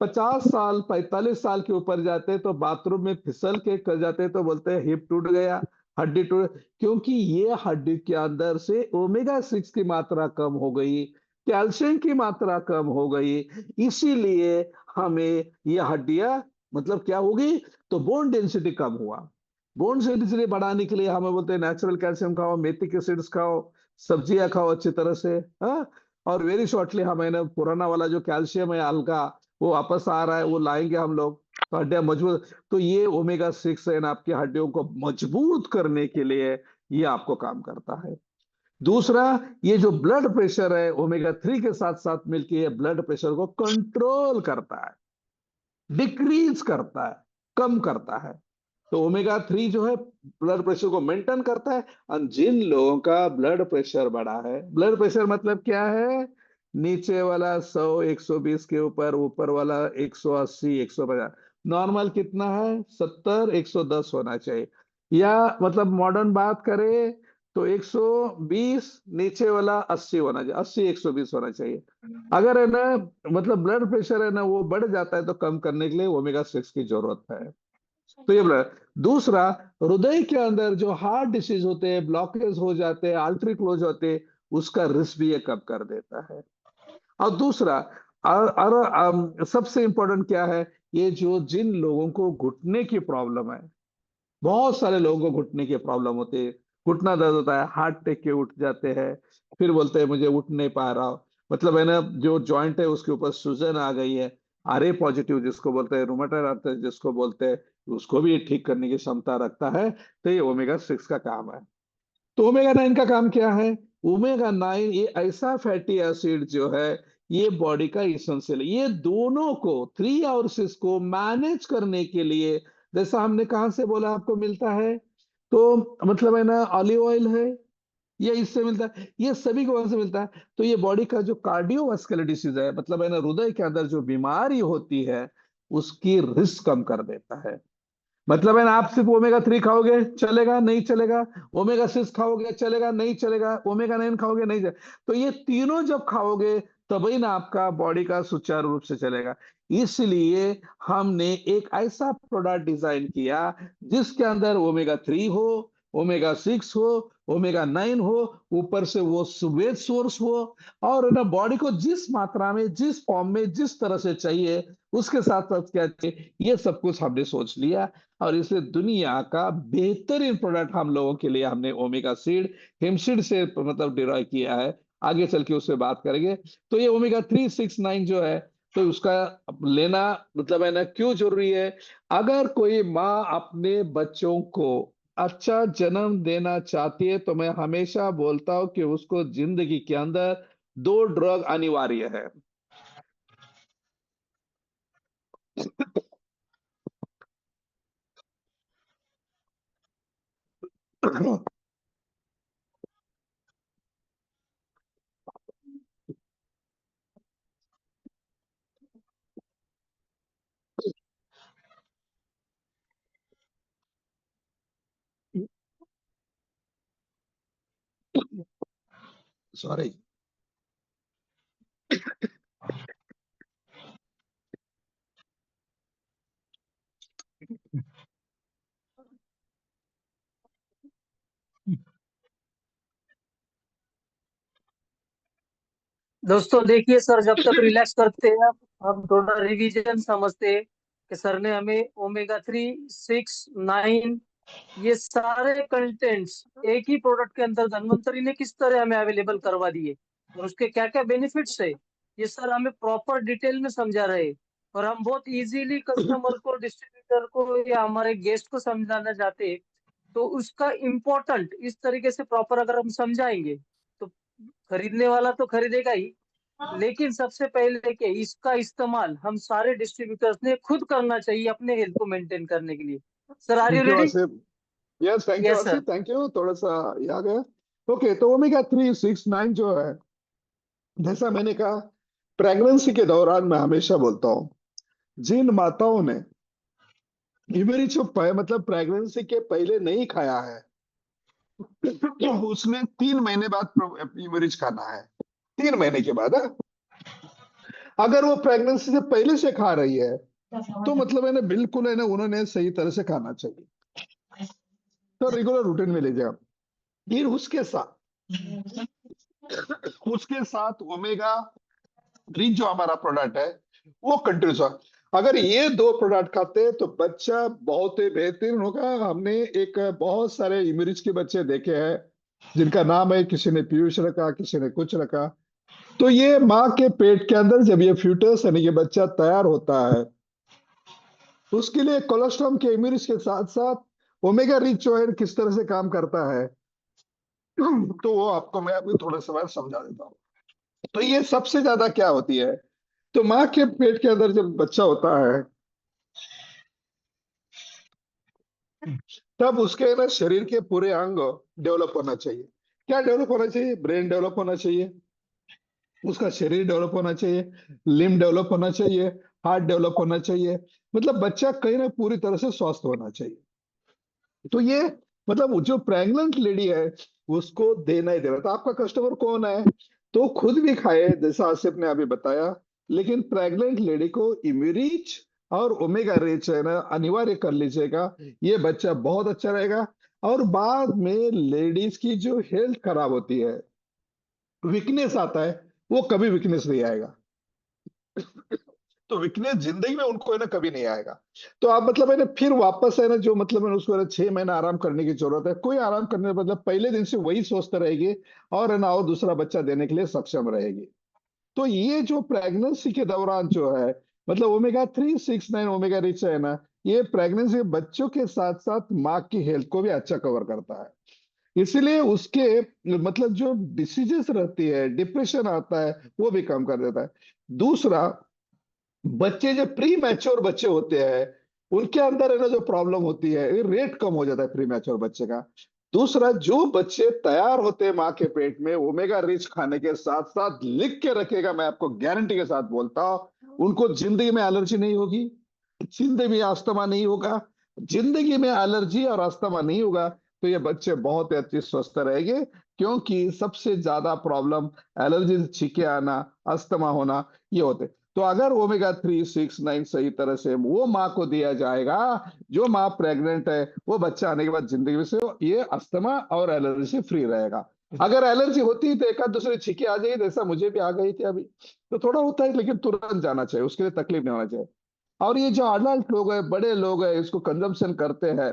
A: 50 साल 45 साल के ऊपर जाते, तो बाथरूम में फिसल के कर जाते, तो बोलते हैं हिप टूट गया, हड्डी टूट, क्योंकि ये हड्डी के अंदर से ओमेगा सिक्स की मात्रा कम हो गई, कैल्शियम की मात्रा कम हो गई, इसीलिए हमें ये हड्डियां, मतलब क्या होगी, तो बोन डेंसिटी कम हुआ। बोन डेंसिटी बढ़ाने के लिए हमें बोलते हैं नेचुरल कैल्शियम खाओ, मेथिक एसिड्स खाओ, सब्जियां खाओ अच्छी तरह से, हाँ। और वेरी शॉर्टली हमें ना पुराना वाला जो कैल्शियम है हल्का, वो वापस आ रहा है, वो लाएंगे हम लोग, तो हड्डियां मजबूत। तो ये ओमेगा सिक्स है ना, आपकी हड्डियों को मजबूत करने के लिए ये आपको काम करता है। दूसरा, ये जो ब्लड प्रेशर है, ओमेगा थ्री के साथ साथ मिलकर ये ब्लड प्रेशर को कंट्रोल करता है, डिक्रीज करता है, कम करता है। तो ओमेगा थ्री जो है ब्लड प्रेशर को मेंटेन करता है। और जिन लोगों का ब्लड प्रेशर बढ़ा है, ब्लड प्रेशर मतलब क्या है, नीचे वाला 100 120 के ऊपर, ऊपर वाला 180 150, नॉर्मल कितना है, 70 110 होना चाहिए। या मतलब मॉडर्न बात करें तो 120, नीचे वाला 80 होना चाहिए, 80 120 होना चाहिए। अगर है ना, मतलब ब्लड प्रेशर है ना वो बढ़ जाता है, तो कम करने के लिए ओमेगा सिक्स की जरूरत है। तो ये बोला। दूसरा, हृदय के अंदर जो हार्ट डिसीज होते हैं, ब्लॉकेज हो जाते हैं, आर्टरी क्लोज होते हैं, उसका रिस्क भी ये कम कर देता है। और दूसरा, सबसे इंपॉर्टेंट क्या है, ये जो जिन लोगों को घुटने की प्रॉब्लम है, बहुत सारे लोगों को घुटने की प्रॉब्लम होती है, घुटना दर्द होता है, हाथ टेक के उठ जाते हैं, फिर बोलते हैं मुझे उठ नहीं पा रहा हूं, मतलब है ना जो जॉइंट है उसके ऊपर सूजन आ गई है, आर ए पॉजिटिव जिसको बोलते हैं, रूमेटॉइड आर्थराइटिस जिसको बोलते हैं, उसको भी ये ठीक करने की क्षमता रखता है। तो ये ओमेगा सिक्स का काम है। तो ओमेगा नाइन का काम क्या है, ओमेगा नाइन ये ऐसा फैटी एसिड जो है, ये बॉडी का इसेंशियल है, ये दोनों को, थ्री और सिक्स को मैनेज करने के लिए, जैसा हमने कहा से बोला आपको मिलता है, तो मतलब है ना ऑलिव ऑयल है, ये इससे मिलता है, ये सभी को वहां से मिलता है। तो ये बॉडी का जो कार्डियोवास्कुलर डिसीज है, मतलब है ना हृदय के अंदर जो बीमारी होती है, उसकी रिस्क कम कर देता है। मतलब है ना, आप सिर्फ ओमेगा थ्री खाओगे चलेगा नहीं चलेगा, ओमेगा सिक्स खाओगे चलेगा नहीं चलेगा, ओमेगा नाइन खाओगे नहीं चलेगा, तो ये तीनों जब खाओगे तभी ना आपका बॉडी का सुचारू रूप से चलेगा। इसलिए हमने एक ऐसा प्रोडक्ट डिजाइन किया जिसके अंदर ओमेगा थ्री हो, ओमेगा सिक्स हो, ओमेगा नाइन हो, ऊपर से वो वेज सोर्स हो, और ना बॉडी को जिस मात्रा में, जिस फॉर्म में, जिस तरह से चाहिए, उसके साथ साथ क्या चाहिए, ये सब कुछ हमने सोच लिया। और इसलिए दुनिया का बेहतरीन प्रोडक्ट हम लोगों के लिए हमने ओमेगा सीड, हिमसीड से मतलब डिराइव किया है। आगे चल के उससे बात करेंगे। तो ये ओमेगा थ्री सिक्स नाइन जो है, तो उसका लेना, मतलब है ना क्यों जरूरी है। अगर कोई माँ अपने बच्चों को अच्छा जन्म देना चाहती है, तो मैं हमेशा बोलता हूं कि उसको जिंदगी के अंदर दो ड्रग अनिवार्य है। सॉरी।
B: दोस्तों देखिए सर, जब तक रिलैक्स करते हैं हम थोड़ा रिवीजन समझते हैं कि सर ने हमें ओमेगा 3, 6, 9 ये सारे कंटेंट्स एक ही प्रोडक्ट के अंदर धन्वंतरी ने किस तरह हमें अवेलेबल करवा दिए और उसके क्या क्या बेनिफिट्स है, ये सर हमें प्रॉपर डिटेल में समझा रहे हैं। और हम बहुत इजीली कस्टमर को, डिस्ट्रीब्यूटर को या हमारे गेस्ट को समझाना चाहते हैं, तो उसका इम्पोर्टेंट इस तरीके से प्रॉपर अगर हम समझाएंगे तो खरीदने वाला तो खरीदेगा ही, लेकिन सबसे पहले कि इसका इस्तेमाल हम सारे डिस्ट्रीब्यूटर्स ने खुद करना चाहिए अपने हेल्थ को मेंटेन करने के लिए। Sir are you
A: thank you
B: ready?
A: Asif. Yes, thank you
B: yes sir.
A: Asif, thank you. थोड़ा सा याद है। ओके, तो ओमेगा 3, 6, 9 जो है, जैसा मैंने कहा, प्रेगनेंसी के दौरान मैं हमेशा बोलता हूँ, जिन माताओं ने इमरीच मतलब प्रेगनेंसी के पहले नहीं खाया है, उसने 3 महीने बाद इमरीच खाना है। 3 महीने के बाद, हाँ? अगर वो प्रेगनेंसी से पहले से खा रही है तो मतलब है ना, बिल्कुल है ना, उन्होंने सही तरह से खाना चाहिए। तो रेगुलर रूटीन में ले जाओ। फिर उसके साथ ओमेगा 3 जो हमारा प्रोडक्ट है, वो कंटिन्यूस। अगर ये 2 प्रोडक्ट खाते हैं तो बच्चा बहुत ही बेहतरीन होगा। हमने एक बहुत सारे इमरीज के बच्चे देखे हैं जिनका नाम है, किसी ने पीयूष रखा, किसी ने कुछ रखा। तो ये माँ के पेट के अंदर जब ये फ्यूटस यानी कि बच्चा तैयार होता है, तो उसके लिए कोलेस्ट्रॉम के इम्यूनिस के साथ साथ ओमेगा रिच जो है किस तरह से काम करता है, तो वो आपको मैं अभी थोड़ा सा बार समझा देता हूँ। तो ये सबसे ज्यादा क्या होती है, तो माँ के पेट के अंदर जब बच्चा होता है, तब उसके ना शरीर के पूरे अंग डेवलप होना चाहिए। क्या डेवलप होना चाहिए? ब्रेन डेवलप होना चाहिए, उसका शरीर डेवलप होना चाहिए, लिम्ब डेवलप होना चाहिए, हार्ट डेवलप होना चाहिए। मतलब बच्चा कहीं ना पूरी तरह से स्वस्थ होना चाहिए। तो ये मतलब वो जो प्रेग्नेंट लेडी है, उसको देना ही देना। तो आपका कस्टमर कौन है? तो खुद भी खाए जैसा आसिफ ने अभी बताया, लेकिन प्रेग्नेंट लेडी को इम्यूरिच और ओमेगा रिच है ना अनिवार्य कर लीजिएगा। ये बच्चा बहुत अच्छा रहेगा। और बाद में लेडीज की जो हेल्थ खराब होती है, वीकनेस आता है, वो कभी वीकनेस नहीं आएगा। तो वीकनेस जिंदगी में उनको है ना कभी नहीं आएगा। तो आप मतलब है ना फिर वापस है ना, जो मतलब है ना, उसको है ना 6 महीना आराम करने की जरूरत है। कोई आराम करने मतलब पहले दिन से वही स्वस्थ रहेगी और है ना और दूसरा बच्चा देने के लिए सक्षम रहेगी। तो ये जो प्रेगनेंसी के दौरान जो है, मतलब ओमेगा 3, 6, 9 ओमेगा रिच है ना, ये प्रेगनेंसी बच्चों के साथ साथ माँ की हेल्थ को भी अच्छा कवर करता है। इसीलिए उसके मतलब जो डिसीजेस रहती है, डिप्रेशन आता है, वो भी कम कर देता है। दूसरा, बच्चे जो प्री मैच्योर बच्चे होते हैं, उनके अंदर है ना जो प्रॉब्लम होती है, ये रेट कम हो जाता है प्री मैच्योर बच्चे का। दूसरा, जो बच्चे तैयार होते हैं माँ के पेट में ओमेगा रिच खाने के साथ साथ, लिख के रखेगा, मैं आपको गारंटी के साथ बोलता हूँ, उनको जिंदगी में एलर्जी नहीं होगी, जिंदगी में अस्थमा नहीं होगा, जिंदगी में एलर्जी और अस्थमा नहीं होगा। तो ये बच्चे बहुत ही अच्छे स्वस्थ रहेंगे, क्योंकि सबसे ज्यादा प्रॉब्लम एलर्जी, छींके आना, अस्थमा होना, ये होते। तो अगर ओमेगा 3, 6, 9 सही तरह से वो माँ को दिया जाएगा, जो माँ प्रेग्नेंट है, वो बच्चा आने के बाद जिंदगी में से ये अस्थमा और एलर्जी से फ्री रहेगा। अगर एलर्जी होती है तो एक आध दूसरे छींके आ जाएगी, जैसा मुझे भी आ गई थी अभी, तो थोड़ा होता है, लेकिन तुरंत जाना चाहिए, उसके लिए तकलीफ नहीं होना चाहिए। और ये जो अडल्ट लोग हैं, बड़े लोग हैं, इसको कंजम्पशन करते हैं,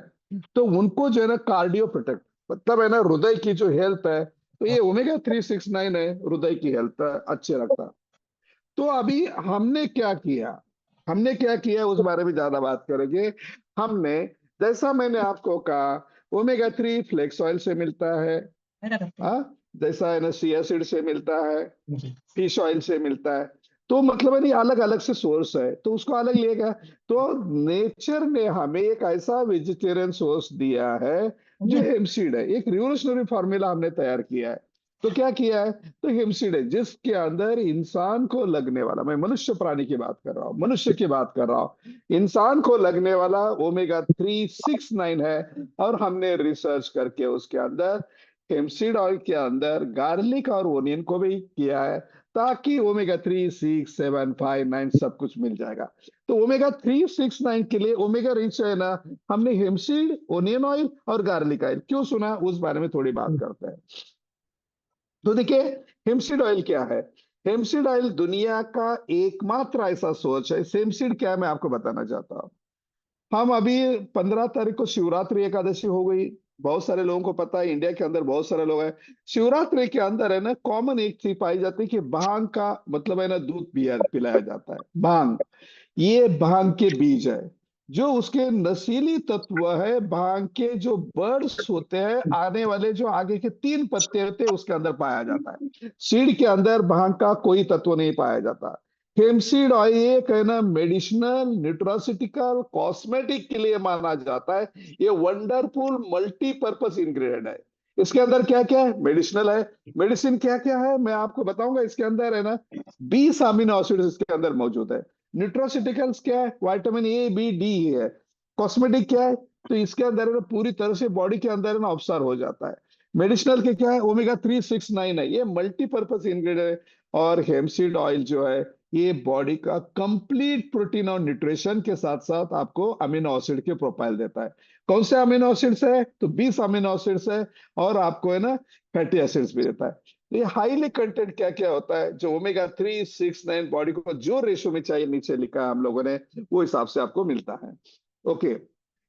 A: तो उनको जो है ना कार्डियो प्रोटेक्ट, मतलब है ना हृदय की जो हेल्थ है, तो ये ओमेगा 3, 6, 9 है, हृदय की हेल्थ अच्छे रखता है। तो अभी हमने क्या किया उस बारे में ज्यादा बात करेंगे। हमने, जैसा मैंने आपको कहा, ओमेगा 3 फ्लेक्स ऑयल से मिलता है, हाँ, जैसा है ना चिया सीड से मिलता है, फिश ऑयल से मिलता है। तो मतलब है नहीं, अलग अलग से सोर्स है, तो उसको अलग लिएगा। तो नेचर ने हमें एक ऐसा वेजिटेरियन सोर्स दिया है जो हेमसीड है। एक रिवोल्यूशनरी फॉर्मूला हमने तैयार किया है। तो क्या किया है? तो हेमसीड है जिसके अंदर इंसान को लगने वाला, मैं मनुष्य प्राणी की बात कर रहा हूँ, मनुष्य की बात कर रहा हूँ, इंसान को लगने वाला ओमेगा 3, 6, 9 है। और हमने रिसर्च करके उसके अंदर हेम्पसीड ऑयल के अंदर गार्लिक और ओनियन को भी किया है, ताकि ओमेगा 3, 6, 7, 5, 9 सब कुछ मिल जाएगा। तो ओमेगा 3, 6, 9 के लिए ओमेगा रिच है ना, हमने हेम्पसीड, ओनियन ऑयल और गार्लिक ऑयल क्यों सुना, उस बारे में थोड़ी बात करते हैं। तो देखिए, हेम्पसीड ऑयल क्या है। हेम्पसीड ऑयल दुनिया का एकमात्र ऐसा सोर्स है। हेम्पसीड क्या है मैं आपको बताना चाहता हूँ। हम अभी 15 तारीख को शिवरात्रि एकादशी हो गई। बहुत सारे लोगों को पता है, इंडिया के अंदर बहुत सारे लोग हैं। शिवरात्रि के अंदर है ना, कॉमन एक चीज पाई जाती है कि भांग का मतलब है ना, दूध पिया पिलाया जाता है। भांग, ये भांग के बीज है, जो उसके नशीली तत्व है। भांग के जो बर्ड्स होते हैं, आने वाले जो आगे के 3 पत्ते होते हैं, उसके अंदर पाया जाता है। सीड के अंदर भांग का कोई तत्व नहीं पाया जाता। हेम्पसीड ऑयल एक है ना, मेडिसिनल, न्यूट्रास्यूटिकल, कॉस्मेटिक के लिए माना जाता है। ये वंडरफुल मल्टीपर्पज इंग्रेडिएंट है। इसके अंदर क्या क्या है, मेडिसिनल है। मेडिसिन क्या क्या है मैं आपको बताऊंगा। इसके अंदर है ना 20 अमीनो एसिड इसके अंदर मौजूद है। न्यूट्रोसिटिकल्स क्या है, विटामिन A, B, D है। कॉस्मेटिक क्या है, तो इसके अंदर है ना पूरी तरह से बॉडी के अंदर है ना ऑब्जर्व हो जाता है। मेडिसिनल के क्या है, ओमेगा 3, 6, 9 है, ये मल्टीपर्पज इंग्रेडिएंट है। और हेम्पसीड ऑयल जो है, ये बॉडी का कंप्लीट प्रोटीन और न्यूट्रिशन के साथ साथ आपको अमीनो एसिड के प्रोफाइल देता है। कौन से अमीनो एसिड्स है, तो 20 अमीनो एसिड्स है। और आपको है ना फैटी एसिड्स भी देता है। तो ये हाईली कंटेंट क्या क्या होता है, जो ओमेगा 3, 6, 9 बॉडी को जो रेशो में चाहिए, नीचे लिखा है हम लोगों ने, वो हिसाब से आपको मिलता है। ओके,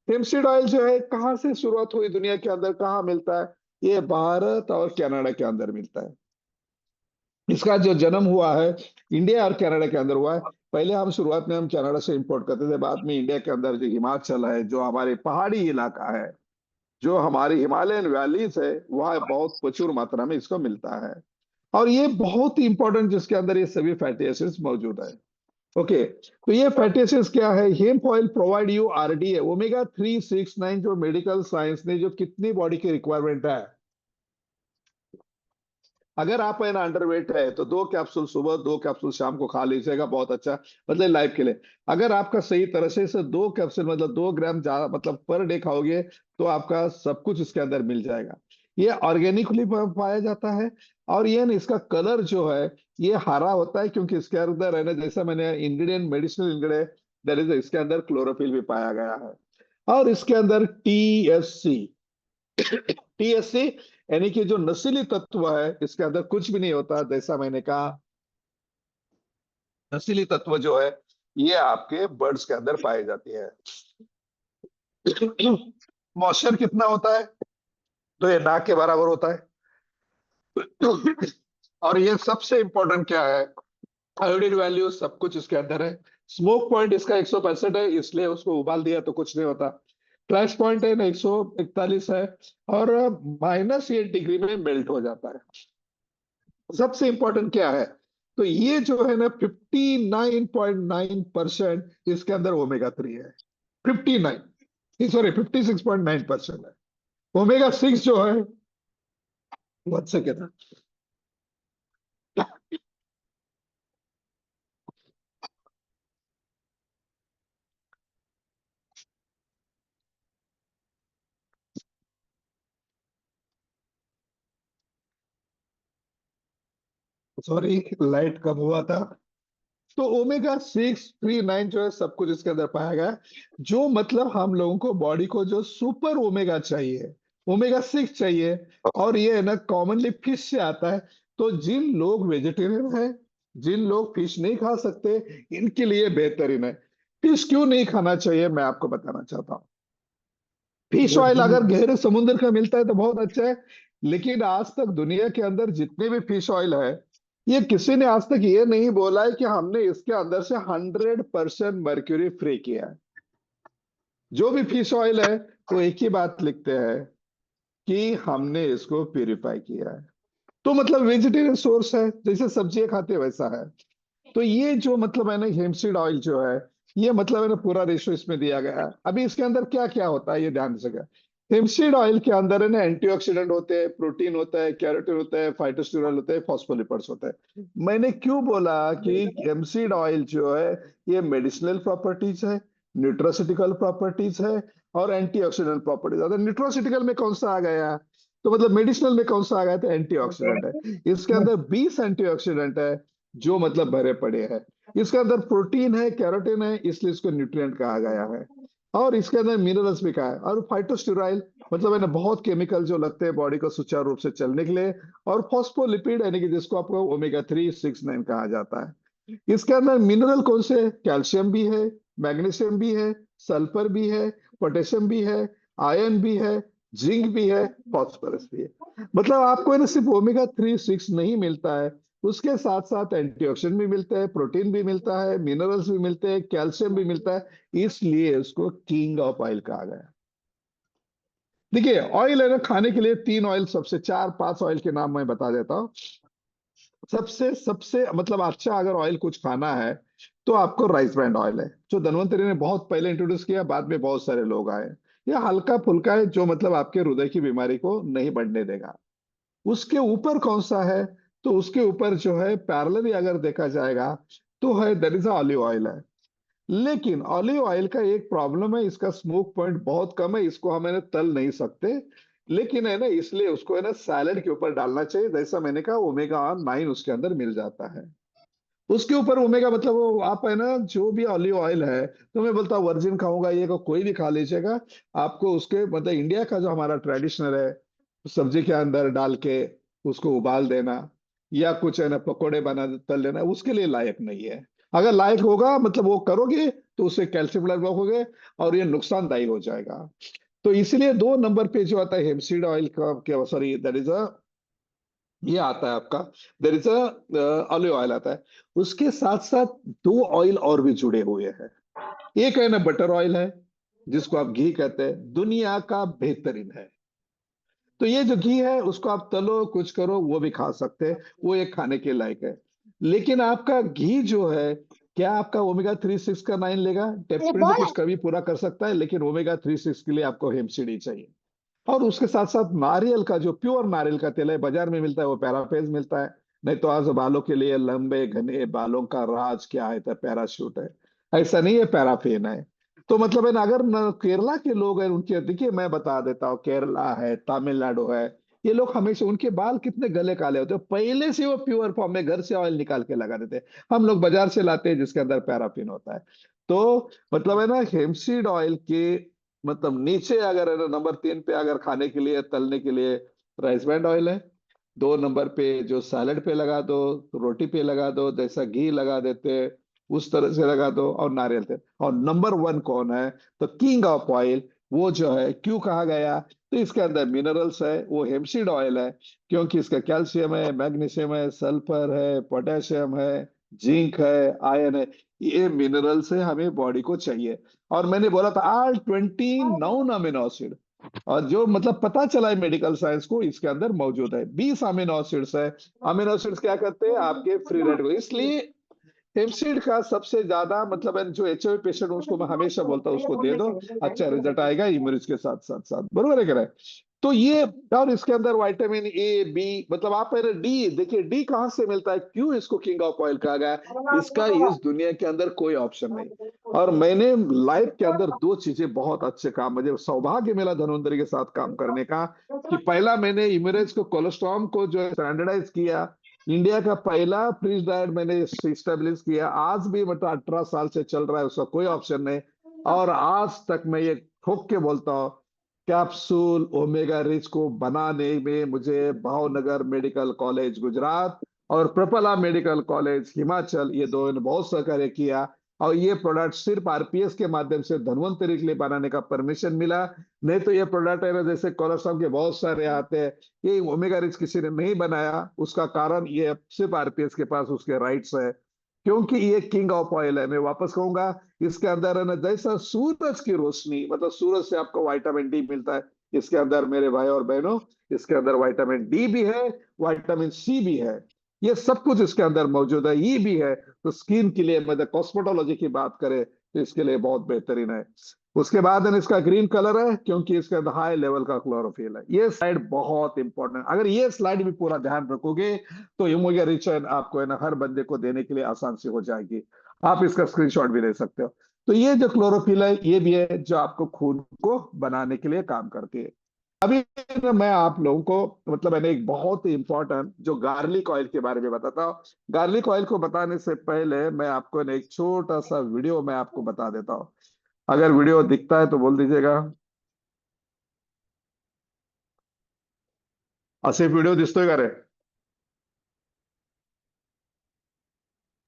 A: हेम्पसीड ऑयल जो है कहाँ से शुरुआत हुई दुनिया के अंदर, कहाँ मिलता है, ये भारत और कनाडा के अंदर मिलता है। इसका जो जन्म हुआ है इंडिया और कनाडा के अंदर हुआ है। पहले हम शुरुआत में हम कनाडा से इंपोर्ट करते थे, बाद में इंडिया के अंदर जो हिमाचल है, जो हमारे पहाड़ी इलाका है, जो हमारी हिमालयन वैलीज है, वहाँ बहुत प्रचुर मात्रा में इसको मिलता है। और ये बहुत ही इंपॉर्टेंट, जिसके अंदर ये सभी फैटी एसिड्स मौजूद है। ओके, तो ये फैटी एसिड्स क्या है, hemp oil provide you RDA, omega 3, 6, 9, जो मेडिकल साइंस ने जो कितनी बॉडी की रिक्वायरमेंट है। अगर आप है ना अंडरवेट है, तो 2 कैप्सूल सुबह, 2 कैप्सूल शाम को खा लीजिएगा, बहुत अच्छा, मतलब लाइफ के लिए। अगर आपका सही तरह से 2 कैप्सूल मतलब 2 ग्राम ज्यादा मतलब पर डे खाओगे, तो आपका सब कुछ इसके अंदर मिल जाएगा। ये ऑर्गेनिकली पाया जाता है। और ये ना इसका कलर जो है, ये हरा होता है, क्योंकि इसके अंदर है ना, जैसा मैंने ingredient, medicinal ingredient, that is, इसके अंदर क्लोरोफिल भी पाया गया है। और इसके अंदर THC, THC यानी कि जो नशीली तत्व है, इसके अंदर कुछ भी नहीं होता। जैसा मैंने कहा, नशीली तत्व जो है, ये आपके बर्ड्स के अंदर पाई जाती है। मॉइस्चर कितना होता है, तो ये नाक के बराबर होता है। और ये सबसे इंपॉर्टेंट क्या है, आयोडीन वैल्यू सब कुछ इसके अंदर है। स्मोक पॉइंट इसका 165 है, इसलिए उसको उबाल दिया तो कुछ नहीं होता। ट्रैश पॉइंट है ना 141 है, और -8 डिग्री में मेल्ट हो जाता है। सबसे इंपॉर्टेंट क्या है, तो ये जो है ना 59.9% इसके अंदर ओमेगा 3 है। 59, सॉरी 56.9% है। ओमेगा 6 जो है, 1 सेकेंड, सॉरी लाइट कम हुआ था। तो ओमेगा 6, 3, 9 जो है, सब कुछ इसके अंदर पाया गया है। जो मतलब हम लोगों को बॉडी को जो सुपर ओमेगा चाहिए, ओमेगा 6 चाहिए। और ये है ना कॉमनली फिश से आता है। तो जिन लोग वेजिटेरियन है, जिन लोग फिश नहीं खा सकते, इनके लिए बेहतरीन है। फिश क्यों नहीं खाना चाहिए, मैं आपको बताना चाहता हूँ। फिश ऑयल अगर गहरे समुद्र का मिलता है तो बहुत अच्छा है। लेकिन आज तक दुनिया के अंदर जितने भी फिश ऑयल है, ये किसी ने आज तक ये नहीं बोला है कि हमने इसके अंदर से 100% मर्क्यूरी फ्री किया है। जो भी फिश ऑयल है, वो एक ही बात लिखते हैं कि हमने इसको प्यूरिफाई किया है। तो मतलब वेजिटेरियन सोर्स है, जैसे सब्जियां खाते हैं वैसा है। तो ये जो मतलब है ना हेम्पसीड ऑयल जो है, ये मतलब है ना पूरा रेशो इसमें दिया गया है। अभी इसके अंदर क्या क्या होता है, ये ध्यान से। हेम्पसीड ऑयल के अंदर है ना एंटीऑक्सीडेंट होते हैं, प्रोटीन होता है, कैरोटीन होता है, फाइटोस्टेरॉल होता है, फॉस्फोलिपिड्स होते हैं। मैंने क्यों बोला कि हेम्पसीड ऑयल जो है, ये मेडिसिनल प्रॉपर्टीज है, न्यूट्रोसिटिकल प्रॉपर्टीज है, और एंटीऑक्सीडेंट प्रॉपर्टीज। अगर न्यूट्रोसिटिकल में कौन सा आ गया, तो मतलब मेडिसिनल में कौन सा आ गया था, एंटीऑक्सीडेंट है। इसके अंदर 20 एंटीऑक्सीडेंट है जो मतलब भरे पड़े हैं। इसके अंदर प्रोटीन है, कैरोटीन है, इसलिए इसको न्यूट्रिएंट कहा गया है। और इसके अंदर मिनरल्स भी कहा है, और फाइटोस्टेरॉइल मतलब है ना बहुत केमिकल जो लगते हैं बॉडी को सुचारू रूप से चलने के लिए, और फॉस्फोलिपिड यानी कि जिसको आपको ओमेगा 3, 6, 9 कहा जाता है। इसके अंदर मिनरल कौन से, कैल्शियम भी है, मैग्नीशियम भी है, सल्फर भी है, पोटेशियम भी है, आयरन भी है, जिंक भी है, फास्फोरस भी है। मतलब आपको है ना सिर्फ ओमेगा 3, 6 नहीं मिलता है, उसके साथ साथ एंटीऑक्सीडेंट भी मिलते हैं, प्रोटीन भी मिलता है, मिनरल्स भी मिलते हैं, कैल्शियम भी मिलता है, इसलिए उसको किंग ऑफ ऑयल कहा गया। देखिए ऑयल है ना खाने के लिए 3 ऑयल, सबसे 4, 5 ऑयल के नाम मैं बता देता हूँ। सबसे सबसे मतलब अच्छा अगर ऑयल कुछ खाना है तो आपको राइस ब्रांड ऑयल है, जो धन्वंतरी ने बहुत पहले इंट्रोड्यूस किया, बाद में बहुत सारे लोग आए। यह हल्का फुल्का है जो मतलब आपके हृदय की बीमारी को नहीं बढ़ने देगा। उसके ऊपर कौन सा है, तो उसके ऊपर जो है पैरेलली अगर देखा जाएगा तो है देयर इज ऑलिव ऑयल है। लेकिन ऑलिव ऑयल का एक प्रॉब्लम है, इसका स्मोक पॉइंट बहुत कम है, इसको हम है ना तल नहीं सकते। लेकिन है ना इसलिए उसको है ना सैलेड के ऊपर डालना चाहिए, जैसा मैंने कहा ओमेगा 9 उसके अंदर मिल जाता है। उसके ऊपर ओमेगा मतलब वो आप है ना जो भी ऑलिव ऑयल है, तो मैं बोलता हूँ वर्जिन खाऊंगा ये को कोई भी खा लीजिएगा। आपको उसके मतलब इंडिया का जो हमारा ट्रेडिशनल है, सब्जी के अंदर डाल के उसको उबाल देना या कुछ है ना पकोड़े बना तल लेना, उसके लिए लायक नहीं है। अगर लायक होगा मतलब वो करोगे तो उससे कैल्शियम ब्लॉक हो गए और ये नुकसानदायी हो जाएगा। तो इसलिए 2 नंबर पे जो आता है हेमसीड ऑयल का, सॉरी दैट इज अ, ये आता है आपका, there is a olive oil आता है। उसके साथ साथ 2 ऑयल और भी जुड़े हुए हैं। एक है ना बटर ऑयल है, जिसको आप घी कहते हैं, दुनिया का बेहतरीन है। तो ये जो घी है उसको आप तलो कुछ करो वो भी खा सकते हैं, वो एक खाने के लायक है। लेकिन आपका घी जो है, क्या आपका ओमेगा 3, 6 का 9 लेगा? डेफिनेटली कुछ कभी पूरा कर सकता है, लेकिन ओमेगा 3, 6 के लिए आपको हेमसीड ही चाहिए। और उसके साथ साथ नारियल का जो प्योर नारियल का तेल है बाजार में मिलता है, वो पैराफेज मिलता है। नहीं तो आज बालों के लिए लंबे घने बालों का राज क्या है, तो पैराशूट है। ऐसा नहीं है, पैराफिन है। तो मतलब है ना अगर न केरला के लोग हैं उनके, देखिए मैं बता देता हूँ, केरला है, तमिलनाडु है, ये लोग हमेशा उनके बाल कितने गले काले होते हैं, पहले से वो प्योर फॉर्म में घर से ऑयल निकाल के लगा देते हैं। हम लोग बाजार से लाते हैं जिसके अंदर पैराफिन होता है। तो मतलब है ना हेमसीड ऑयल के मतलब नीचे अगर है ना नंबर 3 पे अगर खाने के लिए तलने के लिए राइस ब्रांड ऑयल है। 2 नंबर पे जो सैलड पे लगा दो, रोटी पे लगा दो, जैसा घी लगा देते उस तरह से लगा दो, और नारियल तेल। और नंबर 1 कौन है, तो किंग ऑफ ऑयल, वो जो है क्यों कहा गया, तो इसके अंदर मिनरल्स है, वो हेमसीड ऑयल है, क्योंकि इसका कैल्शियम है, मैग्नीशियम है, सल्फर है, पोटेशियम है, जिंक है, आयरन है। ये मिनरल्स है, हमें बॉडी को चाहिए। और मैंने बोला था ऑल 29 अमीनो एसिड, और जो मतलब पता चला है मेडिकल साइंस को, इसके अंदर मौजूद है 20 अमीनो एसिड्स है। अमीनो एसिड्स क्या करते हैं, आपके फ्री रेडिकल, इसलिए हेमसीड का सबसे ज्यादा मतलब है जो एचआईवी पेशेंट उसको मैं हमेशा बोलता हूँ उसको दे दो, अच्छा रिजल्ट आएगा इमरीज के साथ साथ साथ, बरोबर है कह रहे हैं? तो ये, और इसके अंदर विटामिन ए बी, मतलब आप पहले डी देखिए, डी कहाँ से मिलता है, क्यों इसको किंग ऑफ ऑयल कहा गया है? इसका इस दुनिया के अंदर कोई ऑप्शन नहीं। और मैंने लाइफ के अंदर 2 चीजें बहुत अच्छे काम, मुझे सौभाग्य मिला धन्वंतरी के साथ काम करने का, कि पहला मैंने इमरेज को कोलेस्ट्रॉम को जो स्टैंडर्डाइज किया, इंडिया का पहला फ्रीज डाइट मैंने स्टैब्लिश किया, आज भी मतलब 18 साल से चल रहा है, उसका कोई ऑप्शन नहीं। और आज तक मैं ये ठोक के बोलता हूँ, कैप्सूल ओमेगा रिच को बनाने में मुझे भावनगर मेडिकल कॉलेज गुजरात और प्रपला मेडिकल कॉलेज हिमाचल, ये दो ने बहुत सहकार्य किया। और ये प्रोडक्ट सिर्फ आरपीएस के माध्यम से धन्वंतरी के लिए बनाने का परमिशन मिला। नहीं तो ये प्रोडक्ट है ना जैसे कोलेस्ट्रॉल के बहुत सारे आते हैं, ये ओमेगा रिच किसी ने नहीं बनाया, उसका कारण ये सिर्फ आरपीएस के पास उसके राइट्स है, क्योंकि ये किंग ऑफ ऑयल है। मैं वापस कहूंगा, इसके अंदर है ना जैसा सूरज की रोशनी, मतलब सूरज से आपको विटामिन डी मिलता है, इसके अंदर मेरे भाई और बहनों, इसके अंदर विटामिन डी भी है, विटामिन सी भी है, ये सब कुछ इसके अंदर मौजूद है, ये भी है। तो स्किन के लिए मतलब कॉस्मेटोलॉजी की बात करें तो इसके लिए बहुत बेहतरीन है। उसके बाद है इसका ग्रीन कलर है, क्योंकि इसके अंदर हाई लेवल का क्लोरोफिल है। ये स्लाइड बहुत इंपॉर्टेंट, अगर ये स्लाइड भी पूरा ध्यान रखोगे तो ह्यूमोगा रिच आपको है ना हर बंदे को देने के लिए आसान से हो जाएगी। आप इसका स्क्रीनशॉट भी ले सकते हो। तो ये जो क्लोरोफिल है ये भी है जो आपको खून को बनाने के लिए काम करती है। अभी ना मैं आप लोगों को मतलब मैंने एक बहुत ही इंपॉर्टेंट जो गार्लिक ऑयल के बारे में बताता हूँ। गार्लिक ऑयल को बताने से पहले मैं आपको ना एक छोटा सा वीडियो मैं आपको बता देता हूँ। अगर वीडियो दिखता है तो बोल दीजिएगा। आसिफ वीडियो दिसतोय का रे?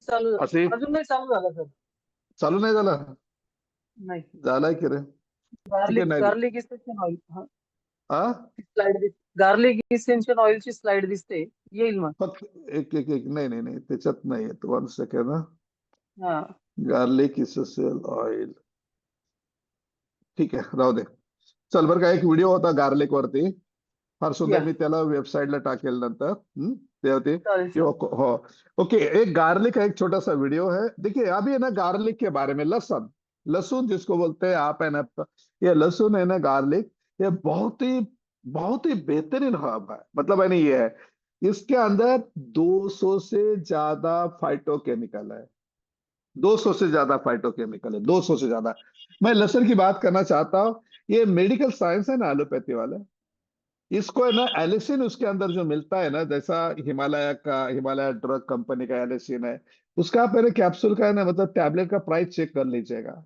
B: चालू
A: आसिफ
B: अजून नाही चालू झाला सर.
A: चालू नाही झाला?
B: नाही.
A: झालाय की रे? ठीक आहे
B: गार्लिक
A: नाही.
B: गार्लिक इसेन्शियल ऑइल
A: हा
B: स्लाइड गार्लिक इसेन्शियल ऑइलची स्लाइड दिसते. येईल मग.
A: फक्त एक एक एक नाही नाही नाही त्याच्यात नाही येत. 1 सेकंड ना.
B: हा.
A: Garlic essential oil. ठीक आहे राहू दे. चल बरं का, एक व्हिडिओ होता गार्लिक वरती, फार सुंदर.
B: या.
A: मी त्याला वेबसाईटला टाकेल नंतर. ते होते
B: चालेल
A: कि
B: सर.
A: हो. ओके, एक गार्लिक का एक छोटा सा वीडियो है। देखिए अभी है ना गार्लिक के बारे में, लहसुन, लहसुन जिसको बोलते हैं आप है ना, ये लहसुन है ना, गार्लिक, ये बहुत ही बेहतरीन हर्ब है। मतलब है ना ये है, इसके अंदर 200 से ज्यादा फाइटोकेमिकल है। 200 से ज्यादा फाइटोकेमिकल है, 200 से ज्यादा। मैं लहसुन की बात करना चाहता हूँ। ये मेडिकल साइंस है ना, एलोपैथी वाला, इसको है ना एलिसिन उसके अंदर जो मिलता है ना, जैसा हिमालय ड्रग कंपनी का एलिसिन है, उसका आप मेरे कैप्सूल का है ना, मतलब टैबलेट का प्राइस चेक कर लीजिएगा।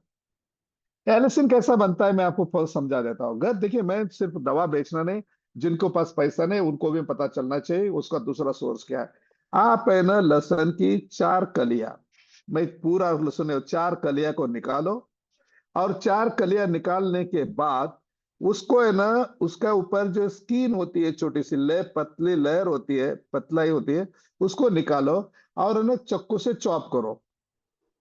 A: एलिसिन कैसा बनता है मैं आपको फर्स्ट समझा देता हूँ। घर देखिए, मैं सिर्फ दवा बेचना नहीं, जिनको पास पैसा नहीं उनको भी पता चलना चाहिए उसका दूसरा सोर्स क्या है। आप है ना लहसुन की 4 कलियां, मैं पूरा लहसुन है 4 कलियां को निकालो, और 4 कलियां निकालने के बाद उसको है ना, उसका ऊपर जो स्किन होती है, छोटी सी लेयर, पतली लेयर होती है, पतलाई होती है, उसको निकालो। और है ना चक्कू से चॉप करो,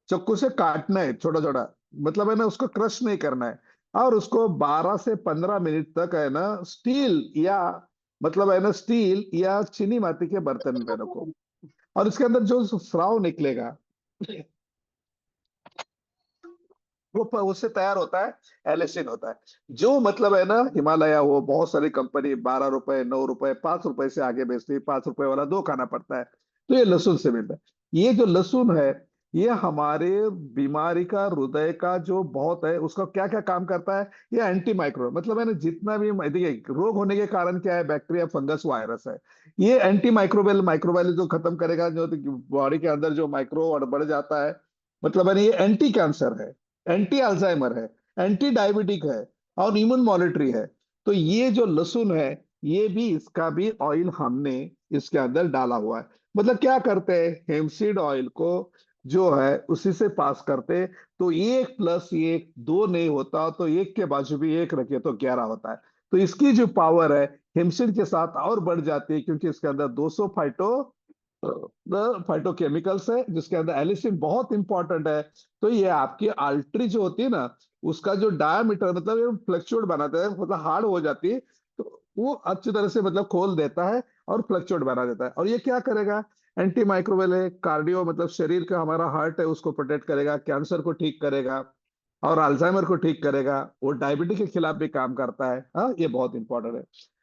A: चक्कू से काटना है छोटा छोटा, मतलब है ना उसको क्रश नहीं करना है। और उसको 12 से 15 मिनट तक है ना स्टील या, मतलब है ना स्टील या चीनी माटी के बर्तन में रखो। और इसके अंदर जो स्राव निकलेगा, उससे तैयार होता है एलिसिन होता है। जो मतलब है ना हिमालय, वो बहुत सारी कंपनी 12 रुपए, 9 रुपए, 5 रुपए से आगे बेचती है, 5 रुपए वाला दो खाना पड़ता है। तो ये लहसुन से मिलता है। ये जो लहसुन है, ये हमारे बीमारी का, हृदय का जो बहुत है, उसका क्या क्या काम करता है। ये एंटी माइक्रो, मतलब है ना जितना भी देखिए रोग होने के कारण क्या है, बैक्टीरिया, फंगस, वायरस है। ये एंटी माइक्रोबियल, माइक्रोबायल जो खत्म करेगा, जो बॉडी के अंदर जो माइक्रो और बढ़ जाता है, मतलब है ना ये एंटी कैंसर है, एंटी अल्जाइमर है, एंटी डायबिटिक है, और इम्यून मॉनिटरी है। तो ये जो लहसुन है, ये भी, इसका भी ऑयल हमने इसके अंदर डाला हुआ है। मतलब क्या करते हैं, हेमसीड ऑयल को जो है उसी से पास करते। तो 1+1 2 नहीं होता, तो एक के बाजू भी एक रखे तो 11 होता है। तो इसकी जो पावर है हेमसीड के साथ और बढ़ जाती है, क्योंकि इसके अंदर 200 फाइटोकेमिकल्स है, जिसके अंदर एलिसिन बहुत इंपॉर्टेंट है। तो ये आपकी आर्टरी जो होती है ना, उसका जो डायमीटर, मतलब ये फ्लक्चुएट बनाता है, मतलब हार्ड हो जाती है, तो वो अच्छी तरह से मतलब खोल देता है और फ्लक्चुएट बना देता है। और ये क्या करेगा, एंटी माइक्रोवेल है, कार्डियो मतलब शरीर का हमारा हार्ट है उसको प्रोटेक्ट करेगा, कैंसर को ठीक करेगा, और अल्जाइमर को ठीक करेगा, वो डायबिटीज के खिलाफ भी काम करता है। हाँ, ये बहुत इंपॉर्टेंट है।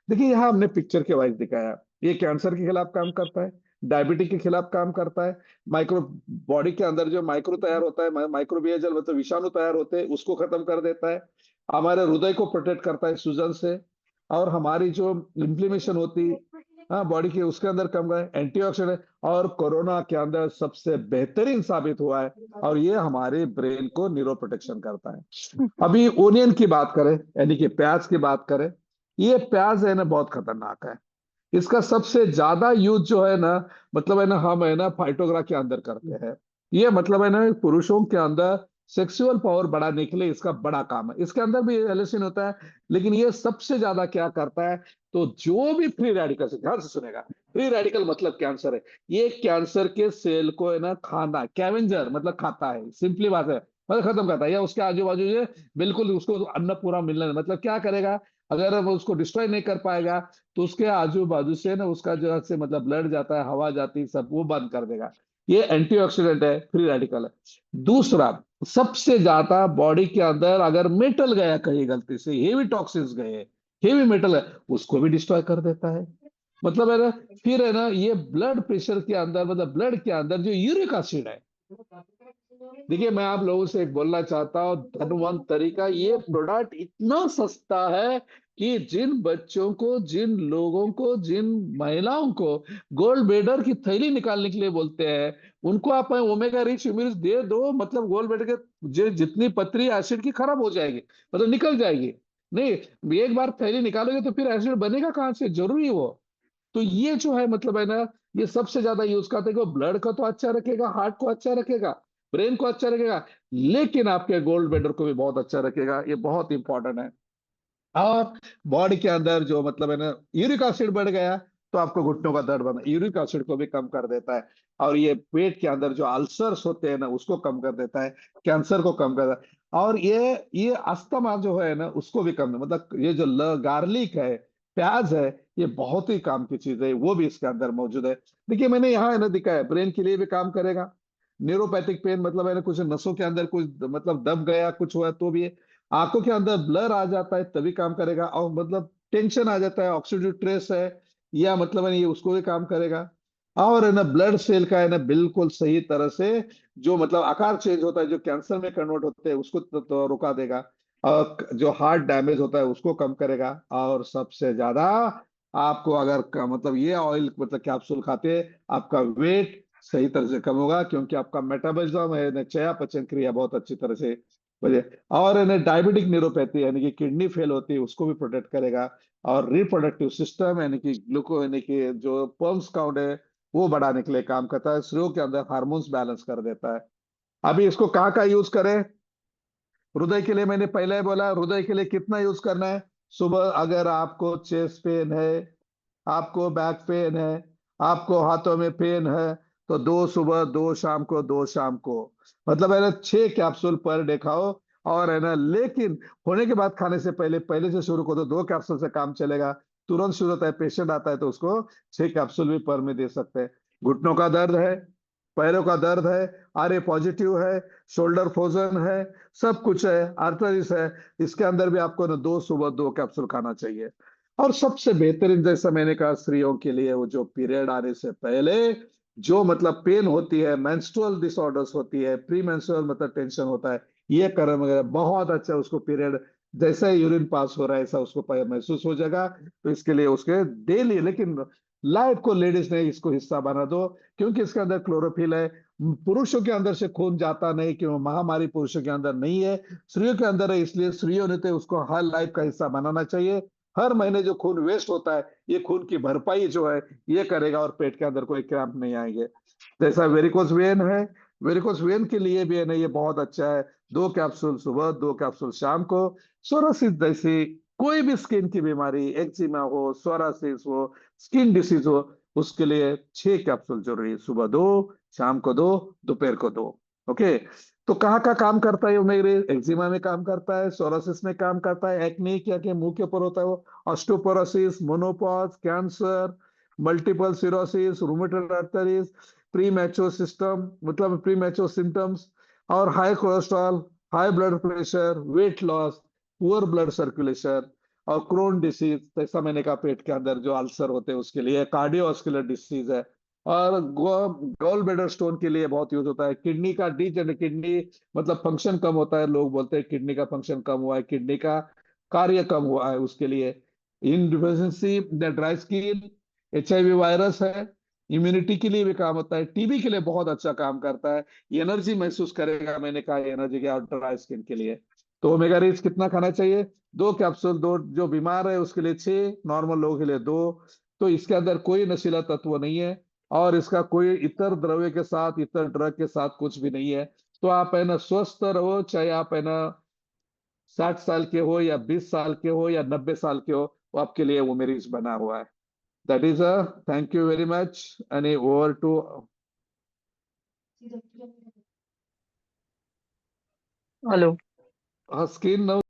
A: देखिए यहाँ हमने पिक्चर के वाइज दिखाया, ये कैंसर के खिलाफ काम करता है, डायबिटीज के खिलाफ काम करता है, माइक्रो, बॉडी के अंदर जो माइक्रो तैयार होता है, माइक्रोबियल मतलब विषाणु तैयार होते हैं, उसको खत्म कर देता है, हमारे हृदय को प्रोटेक्ट करता है सूजन से, और हमारी जो इन्फ्लेमेशन होती, हाँ बॉडी की, उसके अंदर कम है, एंटीऑक्सीडेंट, और कोरोना के अंदर सबसे बेहतरीन साबित हुआ है। और ये हमारे ब्रेन को न्यूरो प्रोटेक्शन करता है। अभी ओनियन की बात करें, यानी कि प्याज की बात करें, ये प्याज है ना बहुत खतरनाक है। इसका सबसे ज्यादा यूज जो है ना, मतलब है ना हम है ना फाइटोग्रा के अंदर करते हैं। ये मतलब है ना पुरुषों के अंदर सेक्सुअल पावर बढ़ाने के लिए इसका बड़ा काम है। इसके अंदर भी एलिसिन होता है, लेकिन ये सबसे ज्यादा क्या करता है, तो जो भी फ्री रेडिकल से, ध्यान से सुनेगा, फ्री रेडिकल मतलब कैंसर है, ये कैंसर के सेल को है ना खाना, कैवेंजर मतलब खाता है, सिंपली बात है, मतलब खत्म करता है, या उसके आजू बाजू ये बिल्कुल उसको अन्न पूरा मिलना नहीं। मतलब क्या करेगा, अगर वो उसको डिस्ट्रॉय नहीं कर पाएगा, तो उसके आजू बाजू से ना उसका जो से मतलब ब्लड जाता है, हवा जाती है, सब वो बंद कर देगा। ये एंटीऑक्सीडेंट है, फ्री रेडिकल है। दूसरा, सबसे ज्यादा बॉडी के अंदर अगर मेटल गया कहीं गलती से, हेवी टॉक्सिन्स गए, हेवी मेटल है, उसको भी डिस्ट्रॉय कर देता है। मतलब है ना, फिर है ना ये ब्लड प्रेशर के अंदर, मतलब ब्लड के अंदर जो यूरिक एसिड है, देखिए, मैं आप लोगों से एक बोलना चाहता हूँ, धन्वंतरी का ये प्रोडक्ट इतना सस्ता है कि जिन बच्चों को, जिन लोगों को, जिन महिलाओं को गोल्ड बेडर की थैली निकालने के लिए बोलते हैं, उनको आप ओमेगा रिच ह्यूमिरस दे दो, मतलब गोल्ड बेडर के जितनी पतरी एसिड की खराब हो जाएगी, मतलब निकल जाएगी। नहीं, एक बार थैली निकालोगे तो फिर एसिड बनेगा कहाँ से, जरूरी है वो। तो ये जो है मतलब है ना, ये सबसे ज्यादा यूज करते हैं। ब्लड का तो अच्छा रखेगा, हार्ट को अच्छा रखेगा, ब्रेन को अच्छा रखेगा, लेकिन आपके गोल्ड बेडर को भी बहुत अच्छा रखेगा। ये बहुत इंपॉर्टेंट है। और बॉडी के अंदर जो मतलब है ना, यूरिक एसिड बढ़ गया तो आपको घुटनों का दर्द बना, यूरिक एसिड को भी कम कर देता है। और ये पेट के अंदर जो अल्सर्स होते हैं ना, उसको कम कर देता है, कैंसर को कम कर देता है। और ये अस्थमा जो है ना, उसको भी कम, मतलब ये जो गार्लिक है, प्याज है, ये बहुत ही काम की चीज है, वो भी इसके अंदर मौजूद है। देखिए, मैंने यहाँ है ना दिखा है, ब्रेन के लिए भी काम करेगा। न्यूरोपैथिक पेन, मतलब है ना, कुछ नसों के अंदर कुछ मतलब दब गया, कुछ हुआ तो भी, आंखों के अंदर ब्लर आ जाता है तभी काम करेगा, और मतलब टेंशन आ जाता है, ऑक्सीडेटिव स्ट्रेस है, या मतलब है ये उसको भी काम करेगा। और है ना, ब्लड सेल का है ना बिल्कुल सही तरह से जो मतलब आकार चेंज होता है, जो कैंसर में कन्वर्ट होते हैं, उसको तो रुका देगा। और जो हार्ट डैमेज होता है उसको कम करेगा। और सबसे ज्यादा आपको अगर मतलब ये ऑयल मतलब कैप्सूल खाते हैं, आपका वेट सही तरह से कम होगा, क्योंकि आपका मेटाबॉलिज्म है ना, चयापचय क्रिया बहुत अच्छी तरह से वजह। और है ना, डायबिटिक न्यूरोपैथी यानी कि किडनी फेल होती है, उसको भी प्रोटेक्ट करेगा। और रिप्रोडक्टिव सिस्टम यानी कि ग्लूको यानी कि जो पर्म्स काउंट है, वो बढ़ाने के लिए काम करता है। स्त्रियों के अंदर हार्मोन्स बैलेंस कर देता है। अभी इसको कहाँ का यूज करें? हृदय के लिए मैंने पहले ही बोला, हृदय के लिए कितना यूज करना है? सुबह अगर आपको चेस्ट पेन है, आपको बैक पेन है, आपको हाथों में पेन है, तो 2 सुबह, 2 शाम को, 2 शाम को, मतलब है ना 6 कैप्सूल पर डे खाओ। और है ना, लेकिन होने के बाद खाने से पहले पहले से शुरू करो, तो 2 कैप्सूल से काम चलेगा। तुरंत शुरू होता है, पेशेंट आता है तो उसको 6 कैप्सूल भी पर में दे सकते हैं। घुटनों का दर्द है, पैरों का दर्द है, आर ए पॉजिटिव है, शोल्डर फ्रोजन है, सब कुछ है, आर्थराइटिस है, इसके अंदर भी आपको ना 2 सुबह 2 कैप्सूल खाना चाहिए। और सबसे बेहतरीन, जैसा मैंने कहा, स्त्रियों के लिए वो जो पीरियड आने से पहले जो मतलब पेन होती है, मेंस्ट्रुअल डिसऑर्डर्स होती है, प्री मेंस्ट्रुअल मतलब टेंशन होता है, ये कर्म वगैरह बहुत अच्छा, उसको पीरियड जैसा ही यूरिन पास हो रहा है ऐसा उसको महसूस हो जाएगा। तो इसके लिए उसके डेली, लेकिन लाइफ को लेडीज ने इसको हिस्सा बना दो, क्योंकि इसके अंदर क्लोरोफिल है। पुरुषों के अंदर से खून जाता नहीं, क्यों? महामारी पुरुषों के अंदर नहीं है, स्त्रियों के अंदर है, इसलिए स्त्रियों ने तो उसको हर लाइफ का हिस्सा बनाना चाहिए। हर महीने जो खून वेस्ट होता है, ये खून की भरपाई जो है ये करेगा, और पेट के अंदर कोई क्रैम्प नहीं आएंगे। जैसा वेरिकोस वेन है, वेरिकोस वेन के लिए भी है ना, ये बहुत अच्छा है। 2 कैप्सूल सुबह, 2 कैप्सूल शाम को। सोरोसिस जैसी कोई भी स्किन की बीमारी, एक्जिमा हो, सोरासिस हो, स्किन डिसीज हो, उसके लिए 6 कैप्सूल जरूरी है। सुबह 2, शाम को 2, दोपहर को 2। ओके। तो कहाँ का काम करता है? वो मेरे एक्जिमा में काम करता है, सोरोसिस में काम करता है, एक्ने क्या क्या मुंह के ऊपर होता है वो, osteoporosis, menopause, cancer, multiple cirrhosis, rheumatoid arthritis, pre mature system मतलब प्री मैच्योर सिम्टम्स, और high cholesterol, high blood pressure, weight loss, poor blood circulation, और क्रोन डिसीज, जैसा मैंने कहा पेट के अंदर जो अल्सर होते हैं उसके लिए, कार्डियोवास्कुलर डिसीज है। और गोल ब्लैडर स्टोन के लिए बहुत यूज होता है। किडनी का किडनी मतलब फंक्शन कम होता है, लोग बोलते हैं किडनी का फंक्शन कम हुआ है, किडनी का कार्य कम हुआ है, उसके लिए in deficiency, dry skin, HIV virus है, इम्यूनिटी के लिए भी काम होता है, टीबी के लिए बहुत अच्छा काम करता है, एनर्जी महसूस करेगा, मैंने कहा एनर्जी के, और ड्राई स्किन के लिए। तो ओमेगा रिच कितना खाना चाहिए? 2 कैप्सूल, 2, जो बीमार है उसके लिए 6, नॉर्मल लोगों के लिए 2। तो इसके अंदर कोई नशीला तत्व नहीं है, और इसका कोई इतर द्रव्य के साथ, इतर ड्रग के साथ कुछ भी नहीं है। तो आप है ना स्वस्थ रहो, चाहे आप है ना 60 साल के हो, या 20 साल के हो, या 90 साल के हो, वो आपके लिए वो मेरिज बना हुआ है। That is a thank you very much. Any over to
B: hello.
A: Screen.